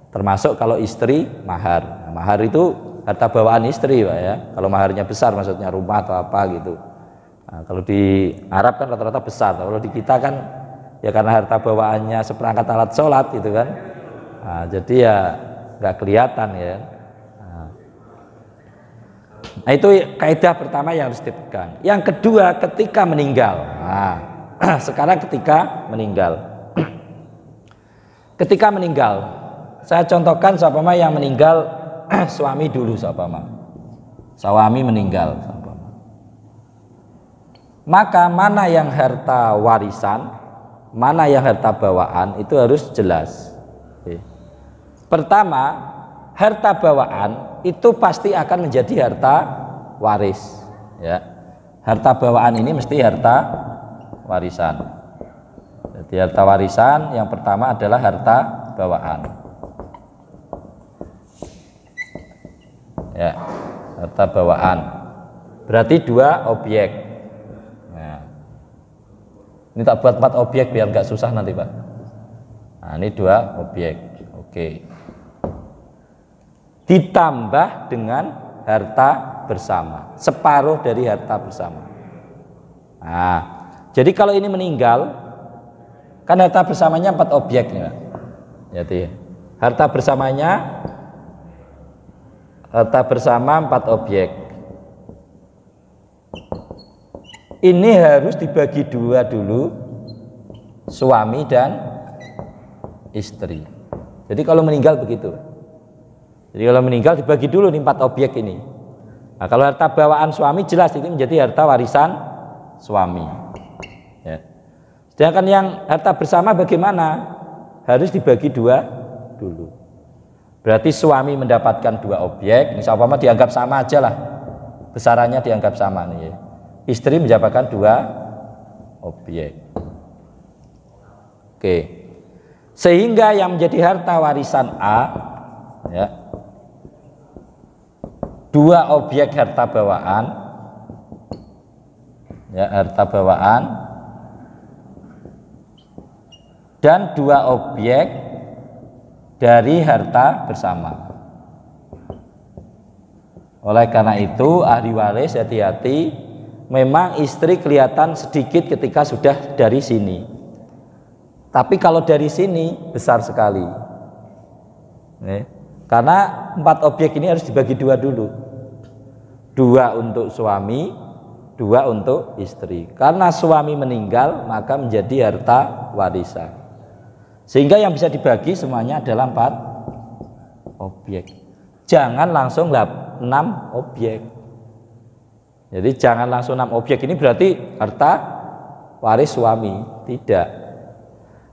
Termasuk kalau istri mahar. Nah, mahar itu harta bawaan istri Pak ya. Kalau maharnya besar maksudnya rumah atau apa gitu. Nah, kalau di Arab kan rata-rata besar. Kalau di kita kan ya karena harta bawaannya seperangkat alat sholat gitu kan. Nah, jadi ya nggak kelihatan ya. Nah, itu kaidah pertama yang harus dipegang. Yang kedua ketika meninggal. Nah, sekarang ketika meninggal. Ketika meninggal. Saya contohkan seumpama yang meninggal suami dulu seumpama. Suami meninggal seumpama. Maka mana yang harta warisan, mana yang harta bawaan itu harus jelas. Pertama, harta bawaan itu pasti akan menjadi harta waris ya. Harta bawaan ini mesti harta warisan. Jadi harta warisan yang pertama adalah harta bawaan. Ya, harta bawaan berarti dua objek. Nah, ini tak buat 4 objek biar nggak susah nanti Pak. Nah, ini 2 objek. Oke. Ditambah dengan harta bersama, separuh dari harta bersama. Nah, jadi kalau ini meninggal kan harta bersamanya 4 objek ya. Jadi harta bersamanya harta bersama 4 objek. Ini harus dibagi 2 dulu, suami dan istri. Jadi kalau meninggal begitu. Jadi kalau meninggal dibagi dulu nih 4 objek ini. Nah, kalau harta bawaan suami jelas itu menjadi harta warisan suami. Ya. Sedangkan yang harta bersama bagaimana? Harus dibagi 2 dulu. Berarti suami mendapatkan 2 objek, misalnya dianggap sama aja lah, besarannya dianggap sama nih. Istri mendapatkan 2 objek. Oke, sehingga yang menjadi harta warisan A, ya, 2 objek harta bawaan, ya, harta bawaan, dan 2 objek dari harta bersama. Oleh karena itu ahli waris hati-hati, memang istri kelihatan sedikit ketika sudah dari sini, tapi kalau dari sini besar sekali. Karena 4 objek ini harus dibagi 2 dulu, 2 untuk suami, 2 untuk istri. Karena suami meninggal maka menjadi harta warisan. Sehingga yang bisa dibagi semuanya adalah 4 objek. Jangan langsung 6 objek. Jadi jangan langsung 6 objek ini berarti harta waris suami. Tidak.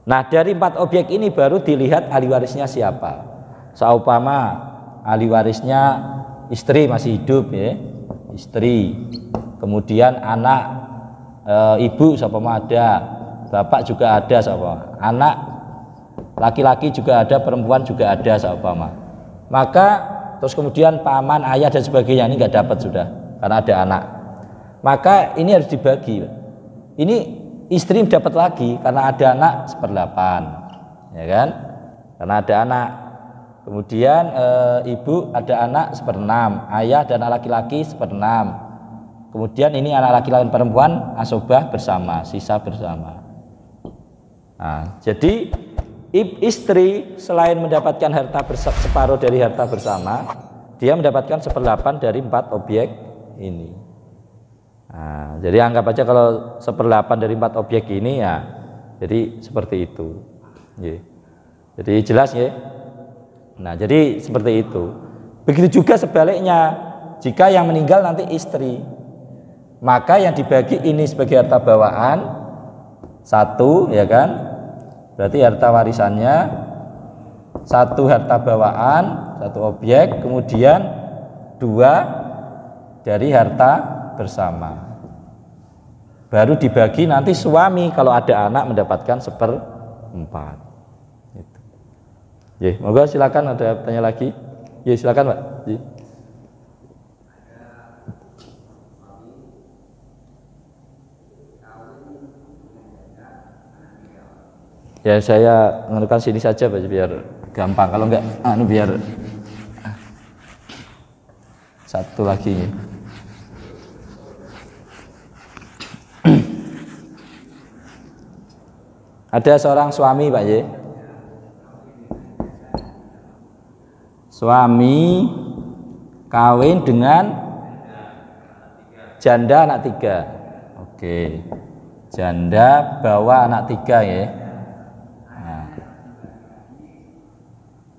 Nah, dari 4 objek ini baru dilihat ahli warisnya siapa. Seumpama ahli warisnya istri masih hidup ya. Istri. Kemudian anak, ibu seumpama ada, bapak juga ada seumpama. Anak laki-laki juga ada, perempuan juga ada seumpama. Maka terus kemudian paman, ayah dan sebagainya, ini nggak dapat sudah karena ada anak. Maka ini harus dibagi. Ini istri dapat lagi karena ada anak 1/8, ya kan? Karena ada anak. Kemudian ibu ada anak 1/6, ayah dan anak laki-laki 1/6. Kemudian ini anak laki-laki dan perempuan asobah bersama, sisa bersama. Nah, jadi istri selain mendapatkan harta separuh dari harta bersama, dia mendapatkan 1/8 dari 4 objek ini. Nah, jadi anggap aja kalau 1/8 dari 4 objek ini ya, jadi seperti itu. Jadi jelas ya. Nah, jadi seperti itu. Begitu juga sebaliknya, jika yang meninggal nanti istri, maka yang dibagi ini sebagai harta bawaan 1, ya kan? Berarti harta warisannya 1 harta bawaan, 1 objek, kemudian 2 dari harta bersama. Baru dibagi nanti suami kalau ada anak mendapatkan 1/4. Gitu. Ya, moga silakan ada tanya lagi. Ya, silakan Pak. Ya. Ya saya menentukan sini saja Pak biar gampang. Kalau enggak biar satu lagi. Ada seorang suami Pak Ye. Suami kawin dengan janda anak 3. Oke. Janda bawa anak 3 ya.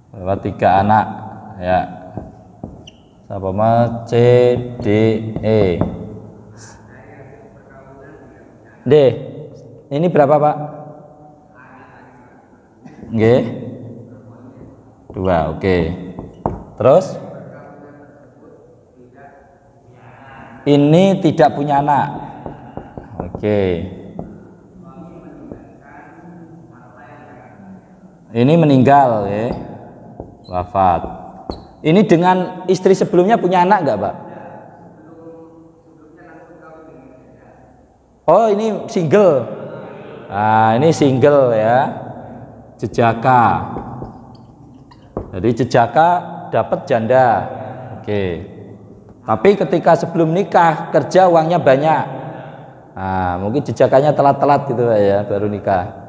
Bawa 3 anak ya. Sama C, D, E. D. Ini berapa Pak? Oke. 2, oke. Terus ini tidak punya anak. Oke. Ini meninggal ya. Wafat. Ini dengan istri sebelumnya punya anak enggak, Pak? Oh, ini single. Nah, ini single ya. Jejaka. Jadi jejaka dapat janda. Oke. Tapi ketika sebelum nikah kerja uangnya banyak. Nah, mungkin jejakanya telat-telat gitu ya, baru nikah.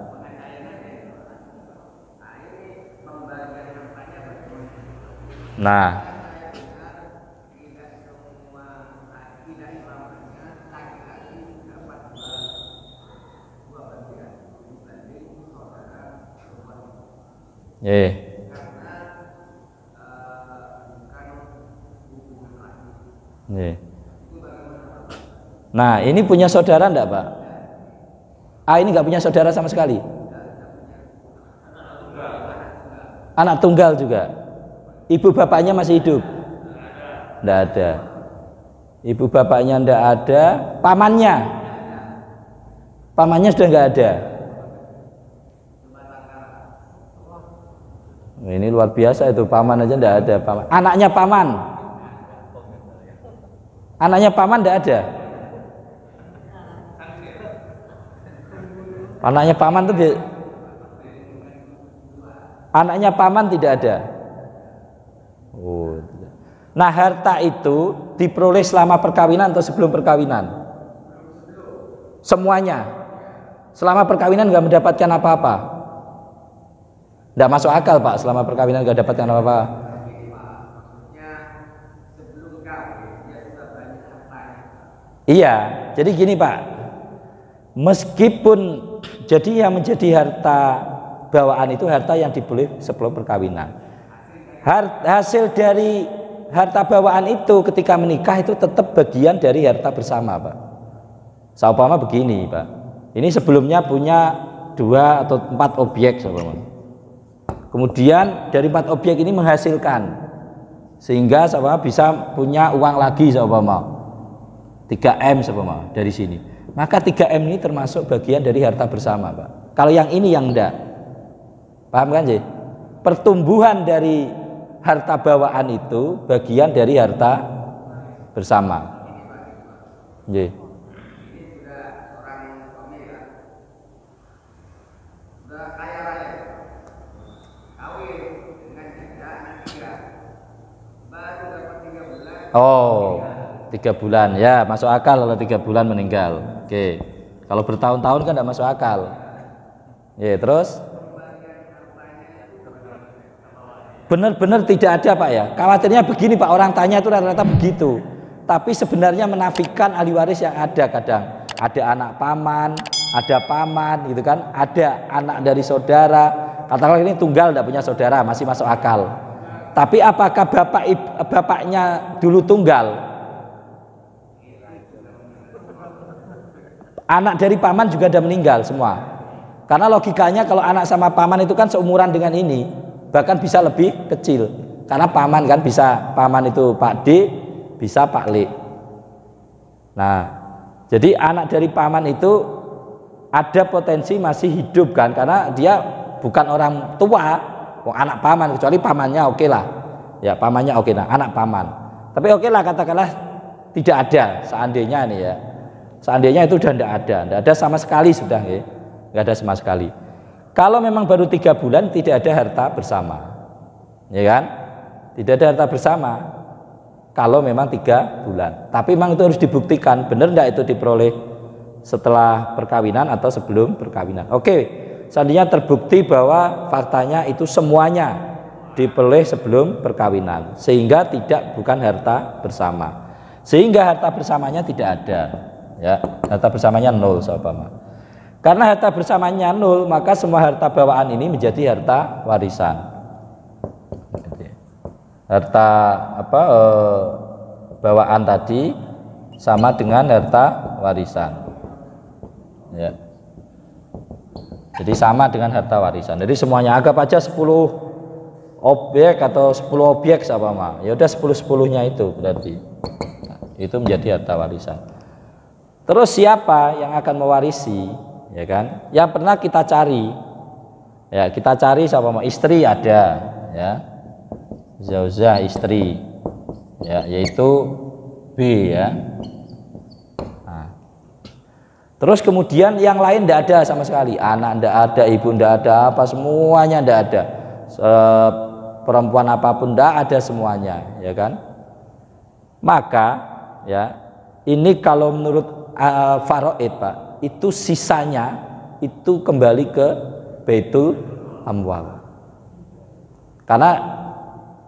Nah, nah ini punya saudara enggak Pak? Ini enggak punya saudara sama sekali. Anak tunggal juga. Ibu bapaknya masih hidup? Enggak ada. Ibu bapaknya enggak ada. Pamannya? Pamannya sudah enggak ada. Ini luar biasa itu, paman aja enggak ada. Paman. Anaknya paman? Anaknya paman enggak ada. Anaknya paman itu anaknya paman tidak ada. Oh. Nah, harta itu diperoleh selama perkawinan atau sebelum perkawinan? Semuanya. Selama perkawinan nggak mendapatkan apa-apa. Nggak masuk akal Pak, selama perkawinan nggak dapatkan apa-apa. Iya, jadi gini Pak. Meskipun jadi yang menjadi harta bawaan itu harta yang diperoleh sebelum perkawinan. Hasil dari harta bawaan itu ketika menikah itu tetap bagian dari harta bersama Pak. Seumpama begini Pak, ini sebelumnya punya 2 atau 4 objek seumpama. Kemudian dari 4 objek ini menghasilkan sehingga seumpama bisa punya uang lagi seumpama 3M seumpama dari sini. Maka 3M ini termasuk bagian dari harta bersama Pak. Kalau yang ini yang enggak, paham kan sih? Pertumbuhan dari harta bawaan itu bagian dari harta bersama. Nggih. Oh, 3 bulan ya masuk akal kalau 3 bulan meninggal. Oke, kalau bertahun-tahun kan tidak masuk akal. Ya terus benar-benar tidak ada Pak ya. Khawatirnya begini Pak, orang tanya itu rata-rata begitu. Tapi sebenarnya menafikan ahli waris yang ada kadang. Ada anak paman, ada paman gitu kan. Ada anak dari saudara. Katakanlah ini tunggal tidak punya saudara, masih masuk akal. Tapi apakah bapaknya dulu tunggal? Anak dari paman juga sudah meninggal semua. Karena logikanya kalau anak sama paman itu kan seumuran dengan ini, bahkan bisa lebih kecil. Karena paman kan bisa, paman itu Pak D, bisa Pak L. Nah, jadi anak dari paman itu ada potensi masih hidup kan, karena dia bukan orang tua. Anak paman, kecuali pamannya oke lah ya, pamannya oke lah, anak paman. Tapi oke lah katakanlah tidak ada, seandainya nih ya, seandainya itu sudah tidak ada sama sekali sudah ya, nggak ada sama sekali. Kalau memang baru 3 bulan tidak ada harta bersama, ya kan, tidak ada harta bersama kalau memang 3 bulan. Tapi memang itu harus dibuktikan benar tidak itu diperoleh setelah perkawinan atau sebelum perkawinan. Oke. Seandainya terbukti bahwa faktanya itu semuanya diperoleh sebelum perkawinan, sehingga bukan harta bersama, sehingga harta bersamanya tidak ada, ya harta bersamanya 0 sahabat. Karena harta bersamanya 0, maka semua harta bawaan ini menjadi harta warisan. Harta bawaan tadi sama dengan harta warisan, ya. Jadi sama dengan harta warisan. Jadi semuanya anggap aja 10 objek atau 10 objek sama. Ya udah 10-10-nya itu berarti. Nah, itu menjadi harta warisan. Terus siapa yang akan mewarisi, ya kan? Yang pernah kita cari. Ya, kita cari sama istri ada, ya. Zauzah istri. Ya, yaitu B ya. Terus kemudian yang lain tidak ada sama sekali, anak tidak ada, ibu tidak ada, apa semuanya tidak ada, perempuan apapun tidak ada semuanya, ya kan? Maka ya ini kalau menurut faraid Pak, itu sisanya itu kembali ke Baitul Amwal. Karena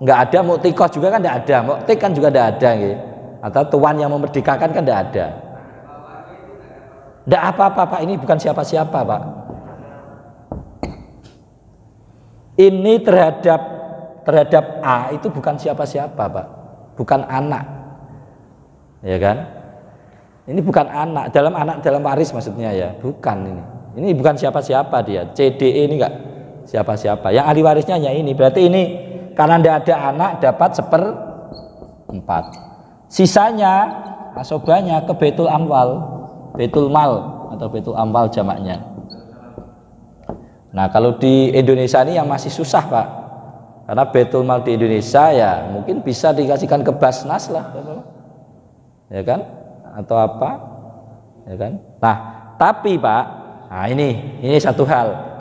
nggak ada mu'tiqah juga kan tidak ada, mu'tiq kan juga tidak ada, gitu. Atau tuan yang memerdekakan kan tidak ada. Tidak apa-apa Pak, ini bukan siapa-siapa Pak. Ini terhadap A itu bukan siapa-siapa Pak, bukan anak, ya kan? Ini bukan anak dalam waris maksudnya ya, bukan ini. Ini bukan siapa-siapa dia. CDE ini enggak siapa-siapa. Yang ahli warisnya hanya ini. Berarti ini karena tidak ada anak dapat 1/4. Sisanya asobanya ke Baitul Amwal. Baitul Mal atau Baitul Amwal jamaknya. Nah kalau di Indonesia ini yang masih susah Pak, karena Baitul Mal di Indonesia ya mungkin bisa dikasihkan ke Basnas lah, ya kan, atau apa, ya kan. Nah tapi Pak, nah ini satu hal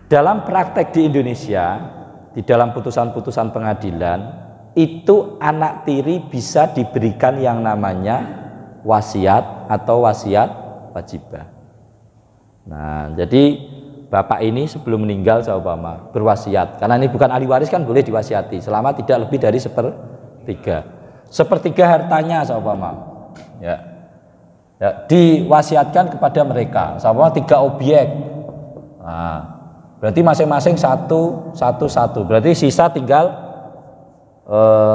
dalam praktek di Indonesia, di dalam putusan-putusan pengadilan itu anak tiri bisa diberikan yang namanya wasiat atau wasiat wajibah. Nah, jadi bapak ini sebelum meninggal seumpama berwasiat, karena ini bukan ahli waris kan boleh diwasiati selama tidak lebih dari 1/3 hartanya seumpama. Ya, diwasiatkan kepada mereka seumpama 3 objek. Nah, berarti masing-masing satu. Berarti sisa tinggal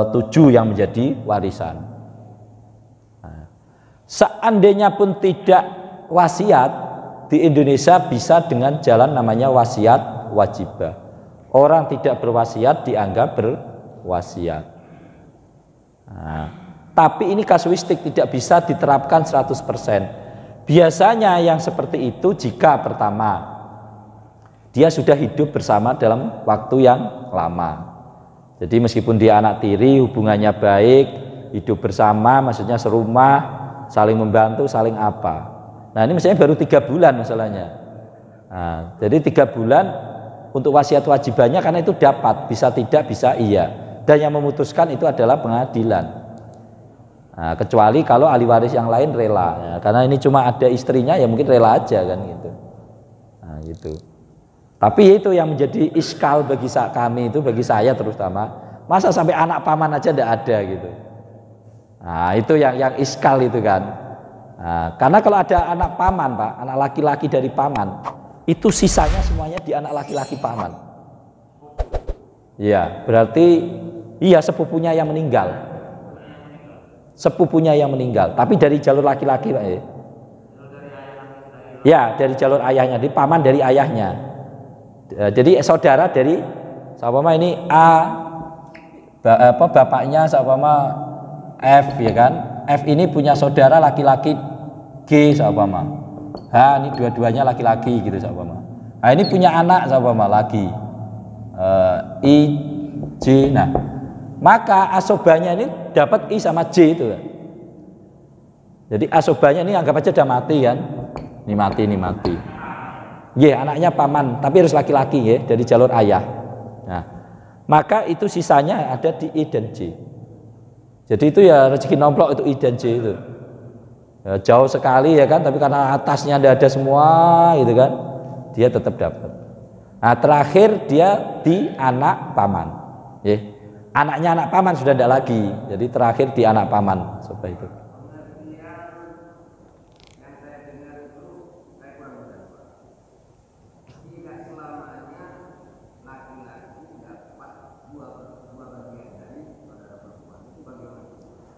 7 yang menjadi warisan. Seandainya pun tidak wasiat di Indonesia bisa dengan jalan namanya wasiat wajibah. Orang tidak berwasiat dianggap berwasiat. Nah, tapi ini kasuistik tidak bisa diterapkan 100%. Biasanya yang seperti itu jika pertama dia sudah hidup bersama dalam waktu yang lama. Jadi meskipun dia anak tiri, hubungannya baik, hidup bersama, maksudnya serumah, saling membantu, saling apa. Nah ini misalnya baru 3 bulan masalahnya. Nah, jadi 3 bulan untuk wasiat wajibannya karena itu dapat, bisa tidak, bisa iya. Dan yang memutuskan itu adalah pengadilan. Nah, kecuali kalau ahli waris yang lain rela, ya, karena ini cuma ada istrinya ya mungkin rela aja kan gitu. Nah, gitu. Tapi itu yang menjadi iskal bagi kami itu, bagi saya terutama, masa sampai anak paman aja tidak ada gitu. Nah itu yang iskal itu kan. Nah, karena kalau ada anak paman Pak, anak laki-laki dari paman, itu sisanya semuanya di anak laki-laki paman. Iya, berarti iya sepupunya yang meninggal. Sepupunya yang meninggal, tapi dari jalur laki-laki Pak. Ya, dari jalur ayahnya, di paman dari ayahnya. Jadi saudara dari sama ini A bapaknya sama F ya kan. F ini punya saudara laki-laki G sama H ini dua-duanya laki-laki gitu sama. Nah ini punya anak sama lagi I J. Nah maka asobanya ini dapat I sama J itu kan. Jadi asobanya ini anggap aja udah mati kan. Ini mati. Ya anaknya paman tapi harus laki-laki ya dari jalur ayah. Nah, maka itu sisanya ada di I dan J. Jadi itu ya rezeki nomplok itu I dan J itu. Ya, jauh sekali ya kan, tapi karena atasnya ada semua gitu kan, dia tetap dapat. Nah terakhir dia di anak paman. Ya. Anaknya anak paman sudah tidak lagi. Jadi terakhir di anak paman seperti itu.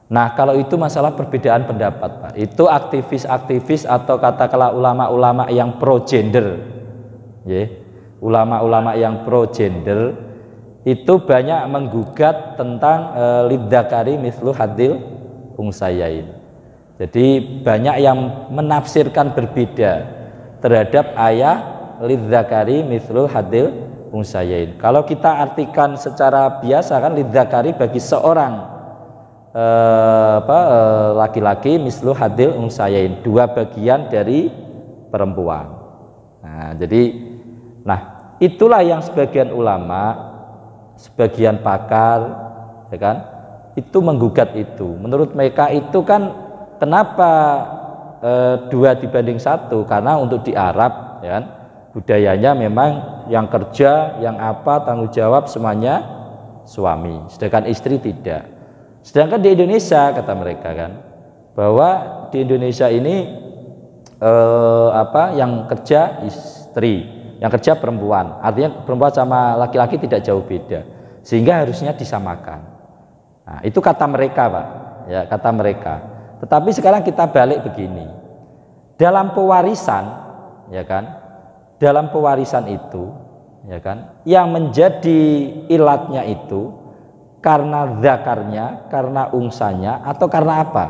Nah kalau itu masalah perbedaan pendapat Pak. Itu aktivis-aktivis atau katakanlah ulama-ulama yang pro gender, ya, ulama-ulama yang pro gender itu banyak menggugat tentang lidzakari mislu hadil unsayain. Jadi banyak yang menafsirkan berbeda terhadap ayah lidzakari mislu hadil unsayain. Kalau kita artikan secara biasa kan lidzakari bagi seorang laki-laki mislu hadil unsayain, 2 bagian dari perempuan. Nah, jadi itulah yang sebagian ulama, sebagian pakar ya kan, itu menggugat itu. Menurut mereka itu kan kenapa 2 dibanding 1? Karena untuk di Arab ya kan, budayanya memang yang kerja, yang apa tanggung jawab semuanya suami, sedangkan istri tidak. Sedangkan di Indonesia kata mereka kan bahwa di Indonesia ini yang kerja istri, yang kerja perempuan. Artinya perempuan sama laki-laki tidak jauh beda, sehingga harusnya disamakan. Nah, itu kata mereka Pak, ya kata mereka. Tetapi sekarang kita balik begini. Dalam pewarisan, ya kan? Dalam pewarisan itu, ya kan? Yang menjadi ilatnya itu karena zakarnya, karena unsanya, atau karena apa?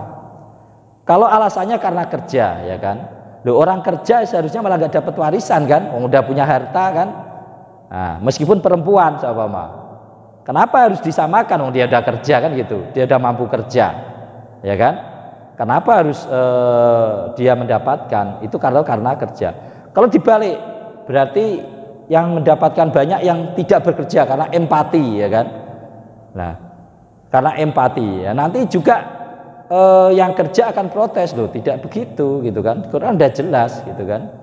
Kalau alasannya karena kerja, ya kan? Loh, orang kerja seharusnya malah nggak dapat warisan kan? Udah punya harta kan? Nah, meskipun perempuan, seumpama. Kenapa harus disamakan? Dia udah kerja kan gitu, dia udah mampu kerja, ya kan? Kenapa harus dia mendapatkan? Itu karena kerja. Kalau dibalik, berarti yang mendapatkan banyak yang tidak bekerja karena empati, ya kan? Nah, karena empati ya nanti juga yang kerja akan protes loh, tidak begitu gitu kan, Quran udah jelas gitu kan.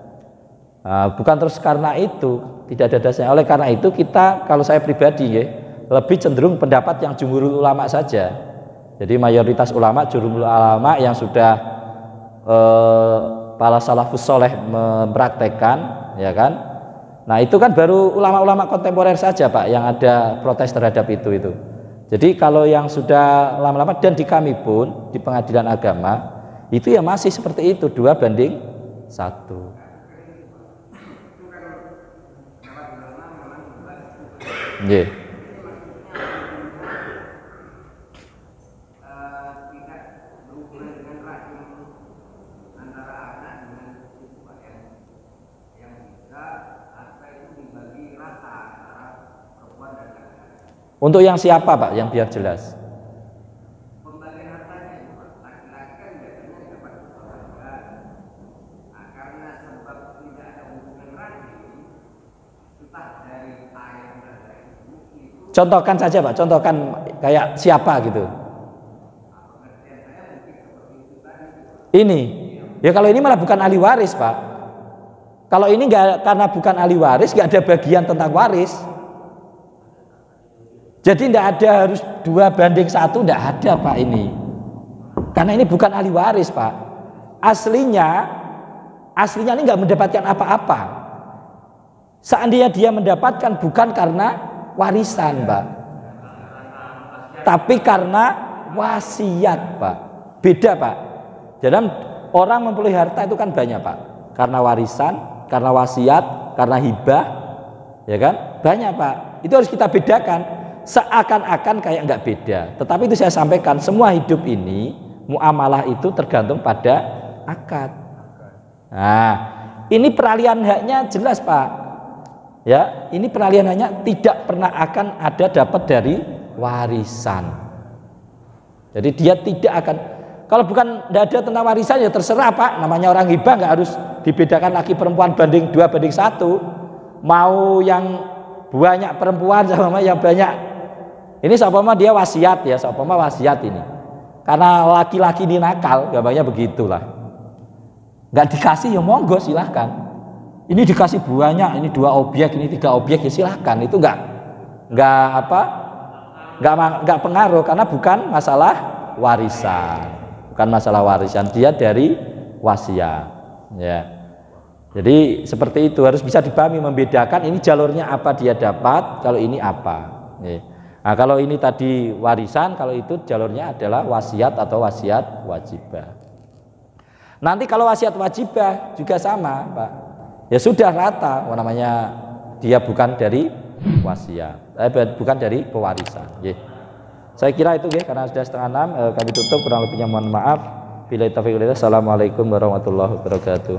Bukan terus karena itu, tidak ada dasarnya. Oleh karena itu kita, kalau saya pribadi ya, lebih cenderung pendapat yang jumhurul ulama saja. Jadi mayoritas ulama, jumhurul ulama yang sudah para salafus soleh mempraktekkan ya kan. Nah itu kan baru ulama-ulama kontemporer saja Pak yang ada protes terhadap itu. Jadi kalau yang sudah lama-lama, dan di kami pun di pengadilan agama itu ya masih seperti itu, 2:1. Yeah. Untuk yang siapa Pak? Yang biar jelas. Pembagian hartanya itu Pak, laki-laki kan biasanya dapat keselamatan. Nah, karena sebab tidak ada hubungan rahim, entah dari ayah dan dari ibu itu. Contohkan saja Pak, contohkan kayak siapa gitu. Pengertian saya mungkin seperti itu tadi. Ini, ya kalau ini malah bukan ahli waris Pak. Kalau ini nggak, karena bukan ahli waris, nggak ada bagian tentang waris. Jadi tidak ada harus 2:1, tidak ada Pak ini. Karena ini bukan ahli waris Pak. Aslinya ini nggak mendapatkan apa-apa. Seandainya dia mendapatkan bukan karena warisan Pak, tapi karena wasiat Pak. Beda Pak. Dalam orang memperoleh harta itu kan banyak Pak. Karena warisan, karena wasiat, karena hibah, ya kan? Banyak Pak. Itu harus kita bedakan. Seakan-akan kayak nggak beda, tetapi itu saya sampaikan, semua hidup ini muamalah itu tergantung pada akad. Nah, ini peralihan haknya jelas Pak. Ya, ini peralihan haknya tidak pernah akan ada dapat dari warisan. Jadi dia tidak akan, kalau bukan tidak ada tentang warisan ya terserah Pak. Namanya orang hibah nggak harus dibedakan laki perempuan banding 2:1. Mau yang banyak perempuan sama yang banyak. Ini seumpama dia wasiat ya, seumpama wasiat ini. Karena laki-laki ini nakal, gampangnya begitulah. Nggak dikasih ya monggo silahkan. Ini dikasih banyak, ini 2 objek, ini 3 objek ya silahkan. Itu nggak pengaruh karena bukan masalah warisan, bukan masalah warisan. Dia dari wasiat. Ya. Jadi seperti itu harus bisa dipahami, membedakan ini jalurnya apa dia dapat, kalau ini apa. Ya. Nah, kalau ini tadi warisan, kalau itu jalurnya adalah wasiat atau wasiat wajibah. Nanti kalau wasiat wajibah juga sama, Pak. Ya sudah rata, namanya dia bukan dari wasiat, bukan dari pewarisan. Ya. Saya kira itu ya, karena sudah 5:30, kami tutup, kurang lebihnya mohon maaf. Billahi taufiq wal hidayah. Assalamualaikum warahmatullahi wabarakatuh.